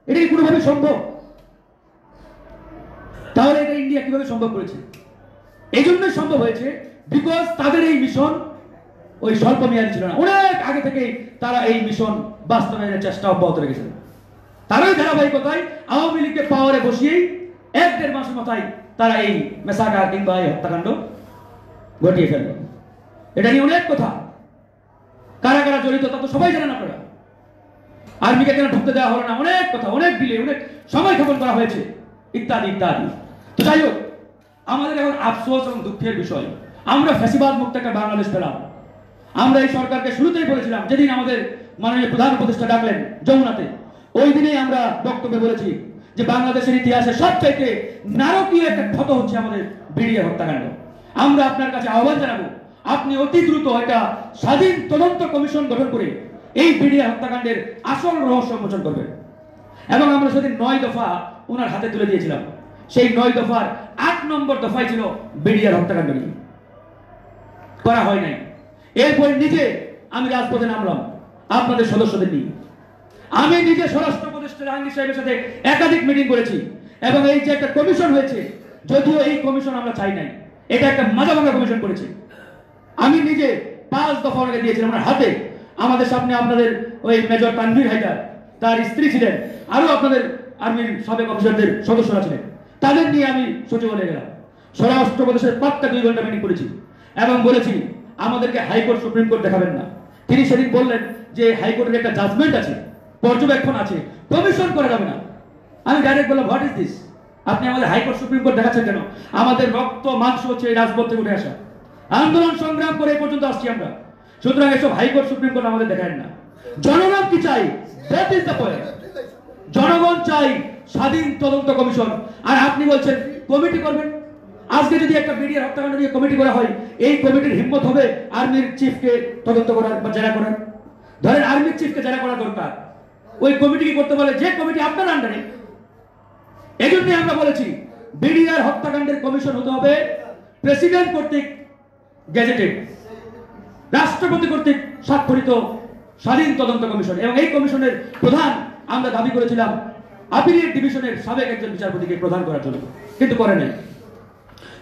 এটা কি কোনোভাবে সম্ভব? তাহলে এটা ইন্ডিয়া কিভাবে সম্ভব করেছে? এই জন্যই সম্ভব হয়েছে বিকজ তাদের এই মিশন ওই স্বল্প মেয়াদী ছিল না, অনেক আগে থেকে তারা এই মিশন বাস্তবায়নের চেষ্টা অব্যাহত রেখেছিল। তারই ধারাবাহিকতায় আওয়ামী লীগকে পাওয়ারে বসিয়েই 1-1.5 মাসের মাথায় তারা এই মেসাকার কিংবা এই হত্যাকাণ্ড ঘটিয়ে ফেলল। এটা নিয়ে অনেক কথা, কারা কারা জড়িত তা তো সবাই জানেন আপনারা। আর্মিকে কেন ঢুকতে দেওয়া হলো না, অনেক কথা, অনেক ডিলে, অনেক সময় ক্ষেপণ করা হয়েছে ইত্যাদি ইত্যাদি। তো যাই হোক, আমাদের এখন আফসোস এবং দুঃখের বিষয়, আমরা ফ্যাসিবাদ মুক্ত একটা বাংলাদেশ পেলাম। আমরা এই সরকারকে শুরুতেই বলেছিলাম, যেদিন আমাদের মাননীয় প্রধান উপদেষ্টা ডাকলেন যমুনাতে, ওই দিনেই আমরা বক্তব্যে বলেছি যে বাংলাদেশের ইতিহাসে সবচাইতে নারকীয় একটা ক্ষত হচ্ছে আমাদের বিডিআর হত্যাকাণ্ড। আমরা আপনার কাছে আহ্বান জানাবো, আপনি অতি দ্রুত একটা স্বাধীন তদন্ত কমিশন গঠন করে এই বিডিআর হত্যাকাণ্ডের আসল রহস্য উন্মোচন করবেন। এবং আমরা সেদিন 9 দফা ওনার হাতে তুলে দিয়েছিলাম, সেই 9 দফার 8 নম্বর দফায় ছিল বিডিআর হত্যাকাণ্ড নিয়ে, করা হয় নাই। এরপরে নিজে আমি রাজপথে নামলাম আপনাদের সদস্যদের নিয়ে, আমি নিজে স্বরাষ্ট্র উপদেষ্টা জাহাঙ্গীর সাহেবের সাথে একাধিক মিটিং করেছি, এবং এই যে একটা কমিশন হয়েছে, যদিও এই কমিশন আমরা চাই নাই, এটা একটা মাজা ভাঙা কমিশন করেছে। আমি নিজে 5 দফা ওনাকে দিয়েছিলাম ওনার হাতে। আমাদের সামনে আপনাদের ওই মেজর তানভীর হায়দার, তার স্ত্রী ছিলেন, আরো আপনাদের আর্মির সাবেক অফিসারদের সদস্যরা ছিলেন, তাদের নিয়ে আমি সচিবালয়ে গেলাম। স্বরাষ্ট্র উপদেষ্টার পাক্কা 2 ঘন্টা মিটিং করেছি এবং বলেছি আমাদেরকে হাইকোর্ট সুপ্রিম কোর্ট দেখাবেন না। তিনি সেদিন বললেন যে হাইকোর্টের একটা জাজমেন্ট আছে, পর্যবেক্ষণ আছে, কমিশন করা যাবে না। আমি ডাইরেক্ট বললাম হোয়াট ইজ দিস, আপনি আমাদের হাইকোর্ট সুপ্রিম কোর্ট দেখাচ্ছেন কেন? আমাদের রক্ত মাংস হচ্ছে এই রাজপথ থেকে উঠে আসা, আন্দোলন সংগ্রাম করে এই পর্যন্ত আসছি আমরা, সুতরাং এসব হাইকোর্ট সুপ্রিম কোর্ট আমাদের দেখায় না। জনগণ কি চাই, দ্যাট ইজ দ্য পয়েন্ট। জনগণ চাই স্বাধীন তদন্ত কমিশন, আর আপনি বলছেন কমিটি করবেন। আজকে যদি একটা বিডিআর হত্যাকাণ্ড নিয়ে কমিটি করা হয়, এই কমিটির হিম্মত হবে আর্মির চিফকে তদন্ত করার বা জেরা করার? ধরেন আর্মির চিফকে জেরা করা দরকার, ওই কমিটি কি করতে পারে? যে কমিটি আপনার আন্ডারে। এই জন্যই আমরা বলেছি বিডিআর হত্যাকাণ্ডের কমিশন হতে হবে প্রেসিডেন্ট কর্তৃক গেজেটেড, রাষ্ট্রপতি কর্তৃক স্বাক্ষরিত স্বাধীন তদন্ত কমিশন, এবং এই কমিশনের প্রধান আমরা দাবি করেছিলাম আপিলেট ডিভিশনের সাবেক একজন বিচারপতিকে প্রদান করার জন্য, কিন্তু করে নাই।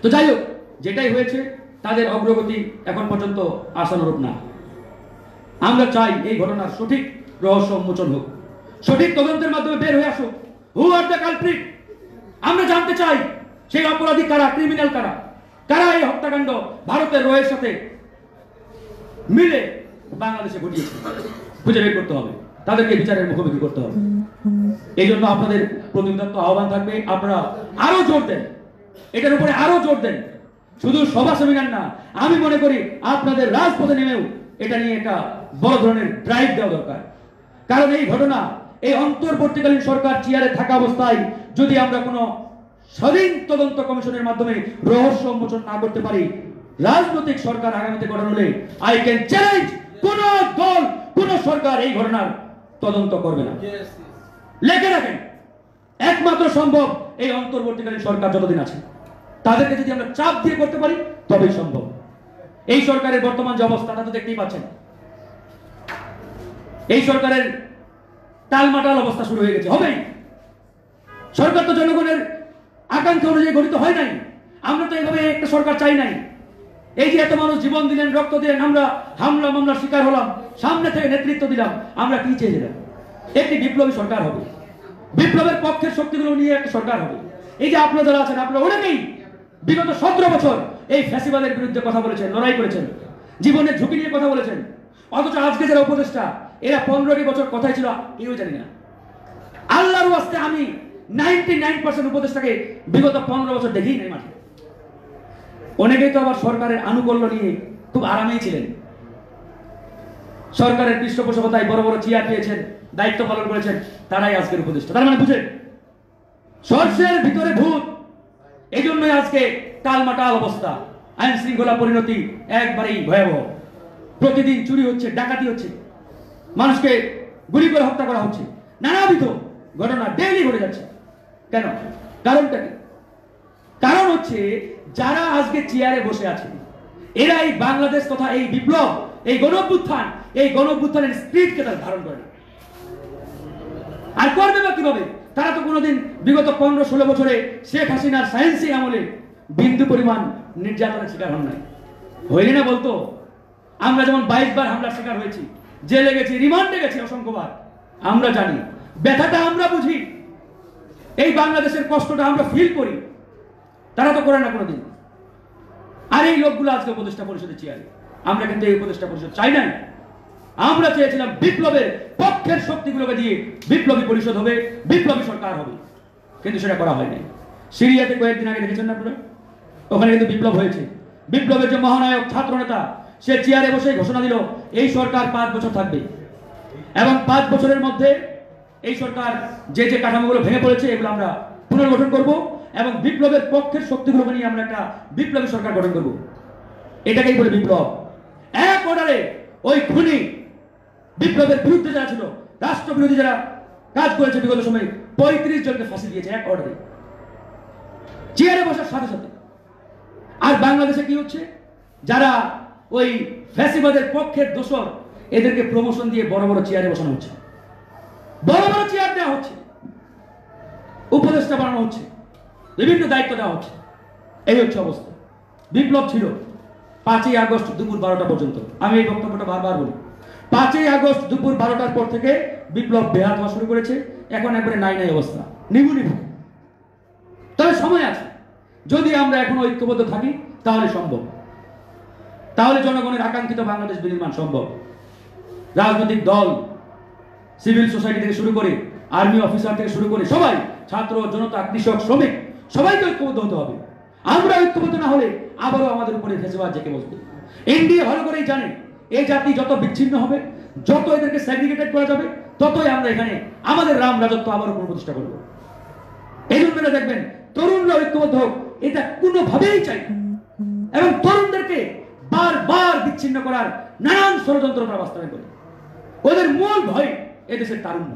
তো যাই হোক, যেটাই হয়েছে তাদের অগ্রগতি এখন পর্যন্ত আশানুরূপ না। আমরা চাই এই ঘটনার সঠিক রহস্য উন্মোচন হোক, সঠিক তদন্তের মাধ্যমে বের হয়ে আসুক হু আর দ্য কালপ্রিট। আমরা জানতে চাই সেই অপরাধী কারা, ক্রিমিনাল কারা, কারা এই হত্যাকাণ্ড ভারতের রয়ের সাথে মিলে বাংলাদেশে ঘটিয়েছে, খুঁজে বের করতে হবে, তাদেরকে বিচারের মুখোমুখি করতে হবে। এই জন্য আপনাদের প্রতিনিধিত্ব আহ্বান থাকবে, আপনারা আরো জোর দেন, এটার উপরে আরো জোর দেন। শুধু সভা সেমিনার না, আমি মনে করি আপনাদের রাজপথে নেমেও এটা নিয়ে একটা বড় ধরনের ড্রাইভ দেওয়া দরকার। কারণ এই ঘটনা, এই অন্তর্বর্তীকালীন সরকার চেয়ারে থাকা অবস্থায় যদি আমরা কোনো স্বাধীন তদন্ত কমিশনের মাধ্যমে রহস্য উন্মোচন না করতে পারি, রাজনৈতিক সরকার আগামীতে গঠন হলে আই ক্যান চ্যালেঞ্জ কোন দল, কোন সরকার এই ঘটনার তদন্ত করবে না। লেখে রাখেন, একমাত্র সম্ভব এই অন্তর্বর্তীকালীন সরকার যতদিন আছে তাদেরকে যদি আমরা চাপ দিয়ে করতে পারি তবেই সম্ভব। এই সরকারের বর্তমান যে অবস্থা তা তো দেখতেই পাচ্ছেন, এই সরকারের টালমাটাল অবস্থা শুরু হয়ে গেছে, হবেই। সরকার তো জনগণের আকাঙ্ক্ষা অনুযায়ী গঠিত হয় নাই। আমরা তো এইভাবে একটা সরকার চাই নাই। এই যে এত মানুষ জীবন দিলেন, রক্ত দিলেন, আমরা হামলা মামলার শিকার হলাম, সামনে থেকে নেতৃত্ব দিলাম, আমরা কি চেয়েছিলাম? একটি বিপ্লবী সরকার হবে, বিপ্লবের পক্ষের শক্তিগুলো নিয়ে একটা সরকার হবে। এই যে আপনারা যারা আছেন, আপনারা অনেকেই বিগত 17 বছর এই ফ্যাসিবাদের বিরুদ্ধে কথা বলেছেন, লড়াই করেছেন, জীবনের ঝুঁকি নিয়ে কথা বলেছেন। অথচ আজকে যারা উপদেষ্টা, এরা 15টি বছর কথাই ছিল কেউ জানি না। আল্লাহর ওয়াস্তে আমি 99% উপদেষ্টাকে বিগত 15 বছর দেখেই নাই মাঠে। অনেকেই তো আবার সরকারের আনুকূল্য নিয়ে খুব আরামেই ছিলেন, সরকারের পৃষ্ঠপোষকতায় বড় বড় চেয়ার পেয়েছেন, দায়িত্ব পালন করেছেন, তারাই আজকের উপদেষ্টা। তার মানে বুঝেন, সর্ষের ভিতরে ভূত। এই জন্যই আজকে টালমাটাল অবস্থা, আইন শৃঙ্খলা পরিণতি একবারেই ভয়াবহ। প্রতিদিন চুরি হচ্ছে, ডাকাতি হচ্ছে, মানুষকে গুলি করে হত্যা করা হচ্ছে, নানাবিধ ঘটনা ডেইলি ঘটে যাচ্ছে। কেন? কারণটা কি? কারণ হচ্ছে যারা আজকে চেয়ারে বসে আছে, এরা এই বাংলাদেশ তথা এই বিপ্লব, এই গণঅভ্যুত্থান, এই গণঅভ্যুত্থানের স্পিরিটকে তারা ধারণ করে। আর করবে বা কিভাবে? তারা তো কোনোদিন বিগত 15-16 বছরে শেখ হাসিনার সায়েন্সি আমলে বিন্দু পরিমাণ নির্যাতনের শিকার হন নাই। হইলে না বলতো, আমরা যেমন 22 বার হামলার শিকার হয়েছি, জেলে গেছি, রিমান্ডে গেছি অসংখ্যবার। আমরা জানি, ব্যথাটা আমরা বুঝি, এই বাংলাদেশের কষ্টটা আমরা ফিল করি। তারা তো করে না কোনোদিন। আর এই লোকগুলো আজকে উপদেষ্টা পরিষদের চেয়ারে। আমরা কিন্তু এই উপদেষ্টা পরিষদ চাই নাই। আমরা চেয়েছিলাম বিপ্লবের পক্ষের শক্তিগুলোকে দিয়ে বিপ্লবী পরিষদ হবে, বিপ্লবী সরকার হবে, কিন্তু সেটা করা হয়নি। সিরিয়াতে কয়েকদিন আগে দেখেছেন না আপনারা, ওখানে কিন্তু বিপ্লব হয়েছে। বিপ্লবের যে মহানায়ক ছাত্র নেতা, সে চেয়ারে বসে ঘোষণা দিল এই সরকার 5 বছর থাকবে, এবং 5 বছরের মধ্যে এই সরকার যে যে কাঠামোগুলো ভেঙে পড়েছে এগুলো আমরা পুনর্গঠন করব, এবং বিপ্লবের পক্ষের শক্তিগুলোকে নিয়ে আমরা একটা বিপ্লবী সরকার গঠন করব। এটাকেই বলে বিপ্লব। এক অর্ডারে ওই খুনি বিপ্লবের বিরুদ্ধে যারা ছিল, রাষ্ট্রবিরোধী যারা কাজ করেছে বিগত সময়ে, 35 জনকে ফাঁসি দিয়েছে এক অর্ডারে, চেয়ারে বসার সাথে সাথে। আর বাংলাদেশে কি হচ্ছে? যারা ওই ফ্যাসিবাদের পক্ষের দোসর, এদেরকে প্রমোশন দিয়ে বড় বড় চেয়ারে বসানো হচ্ছে, বড় বড় চেয়ার দেওয়া হচ্ছে, উপদেষ্টা বানানো হচ্ছে, বিভিন্ন দায়িত্ব দেওয়া হচ্ছে। এই হচ্ছে অবস্থা। বিপ্লব ছিল 5ই আগস্ট দুপুর 12টা পর্যন্ত। আমি এই বক্তব্যটা বারবার বলি, 5ই আগস্ট দুপুর 12টার পর থেকে বিপ্লব বেহাত হওয়া শুরু করেছে। এখন একবারে নাই অবস্থা, নিভু নিভু। তবে সময় আছে, যদি আমরা এখন ঐক্যবদ্ধ থাকি তাহলে সম্ভব, তাহলে জনগণের আকাঙ্ক্ষিত বাংলাদেশ বিনির্মাণ সম্ভব। রাজনৈতিক দল, সিভিল সোসাইটি থেকে শুরু করে, আর্মি অফিসার থেকে শুরু করে সবাই, ছাত্র জনতা, কৃষক, শ্রমিক, সবাইকে ঐক্যবদ্ধ হতে হবে। আমরা ঐক্যবদ্ধ না হলে আবারও আমাদের উপরে ফেসিবাদ জেঁকে বসবে। ইন্ডিয়া ভালো করেই জানে, এই জাতি যত বিচ্ছিন্ন হবে, যত এদেরকে সেগ্রিগেটেড করা যাবে, ততই আমরা এখানে আমাদের রাম রাজত্ব আবারও পুনঃপ্রতিষ্ঠা করব। এই জন্য দেখবেন তরুণরা ঐক্যবদ্ধ হোক, এটা কোনোভাবেই চাই না। এবং তরুণদেরকে বারবার বিচ্ছিন্ন করার নানান ষড়যন্ত্র তারা বাস্তবায়ন করে। ওদের মূল ভয় এদেশের তারুণ্য,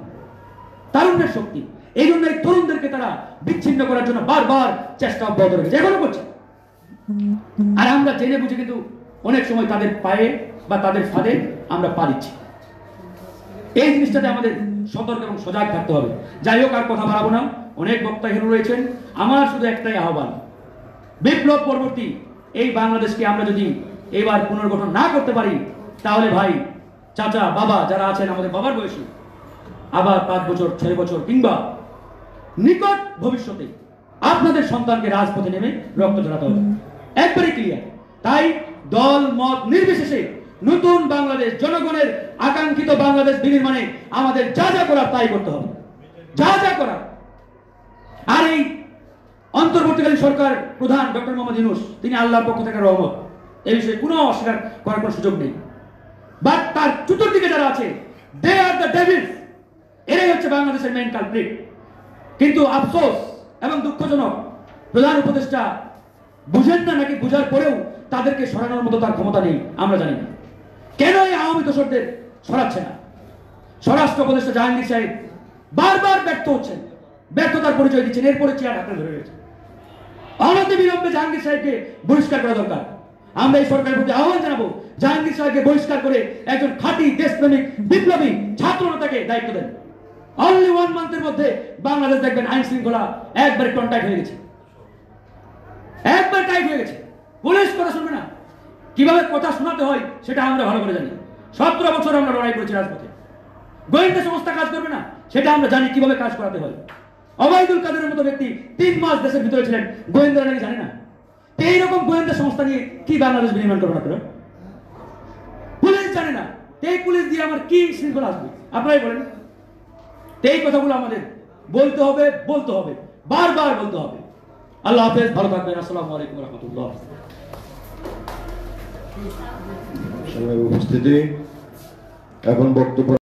তারুণ্যের শক্তি। এই জন্য এই তরুণদেরকে তারা বিচ্ছিন্ন করার জন্য বারবার চেষ্টা অব্যাহত রেখেছে, এখনো করছে। আর আমরা জেনে বুঝে কিন্তু অনেক সময় তাদের পায়ে বা তাদের ফাঁদে আমরা পা দিচ্ছি। এই জিনিসটাতে আমাদের সতর্ক এবং সজাগ থাকতে হবে। যাই হোক, আর কথা বাড়াবো না, অনেক বক্তা এখানে রয়েছেন। আমার শুধু একটাই আহ্বান, বিপ্লব পরবর্তী এই বাংলাদেশকে আমরা যদি এবার পুনর্গঠন না করতে পারি, তাহলে ভাই, চাচা, বাবা যারা আছেন আমাদের বাবার বয়সী, আবার 5 বছর 6 বছর কিংবা নিকট ভবিষ্যতে আপনাদের সন্তানকে রাজপথে নেমে রক্ত ঝরাতে হবে, একবারে ক্লিয়ার। তাই দল মত নির্বিশেষে নতুন বাংলাদেশ, জনগণের আকাঙ্ক্ষিত বাংলাদেশ বিনির্মাণে আমাদের যা যা করার তাই করতে হবে, যা যা করার। আর এই অন্তর্বর্তীকালীন সরকার প্রধান ডক্টর মোহাম্মদ ইউনূস, তিনি আল্লাহর পক্ষ থেকে রহমত, এই বিষয়ে কোনো অস্বীকার করার কোনো সুযোগ নেই। বাট তার চতুর্দিকে যারা আছে, দে আর দ্য ডেভিলস, এরাই হচ্ছে বাংলাদেশের মেইন কালপ্রিট। কিন্তু আফসোস এবং দুঃখজনক, প্রধান উপদেষ্টা বুঝেন না নাকি বুঝার পরেও তাদেরকে সরানোর মতো তার ক্ষমতা নেই, আমরা জানি না কেন এই আওয়ামী দোসরদের সরাচ্ছে না। স্বরাষ্ট্র উপদেষ্টা জাহাঙ্গীর সাহেব বারবার ব্যর্থ হচ্ছেন, ব্যর্থতার পরিচয় দিচ্ছেন, এরপরে চেয়ার হাতে ধরে রয়েছে। অনতি বিলম্বে জাহাঙ্গীর সাহেবকে বহিষ্কার করা দরকার। আমরা এই সরকারের প্রতি আহ্বান জানাবো, জাহাঙ্গীর সাহেবকে বহিষ্কার করে একজন খাঁটি দেশপ্রেমিক বিপ্লবী ছাত্র নেতাকে দায়িত্ব দেন। অনলি 1 মান্থের মধ্যে বাংলাদেশ দেখবেন আইন শৃঙ্খলা একবারে কন্টাক্ট হয়ে গেছে, একবার টাইট হয়ে গেছে। পুলিশ কথা শুনবে না, কিভাবে কথা শোনাতে হয় সেটা আমরা ভালো করে জানি। 17 বছর আমরা লড়াই করেছি রাজপথে। গোয়েন্দা সংস্থা কাজ করবে না, সেটা আমরা জানি কিভাবে কাজ করাতে হয়। ওবায়দুল কাদেরের মতো ব্যক্তি 3 মাস দেশের ভিতরে ছিলেন, গোয়েন্দারা নাকি জানে না। এইরকম গোয়েন্দা সংস্থা নিয়ে কি বাংলাদেশ বিনির্মাণ করবেন আপনারা? পুলিশ জানে না, এই পুলিশ দিয়ে আমার কি শৃঙ্খলা আসবে আপনারাই বলেন। এই কথাগুলো আমাদের বলতে হবে, বলতে হবে, বারবার বলতে হবে। আল্লাহ হাফেজ, ভালো থাকবেন। আসসালামু আলাইকুম রহমতুল্লাহ। উপস্থিতি এখন বক্তব্য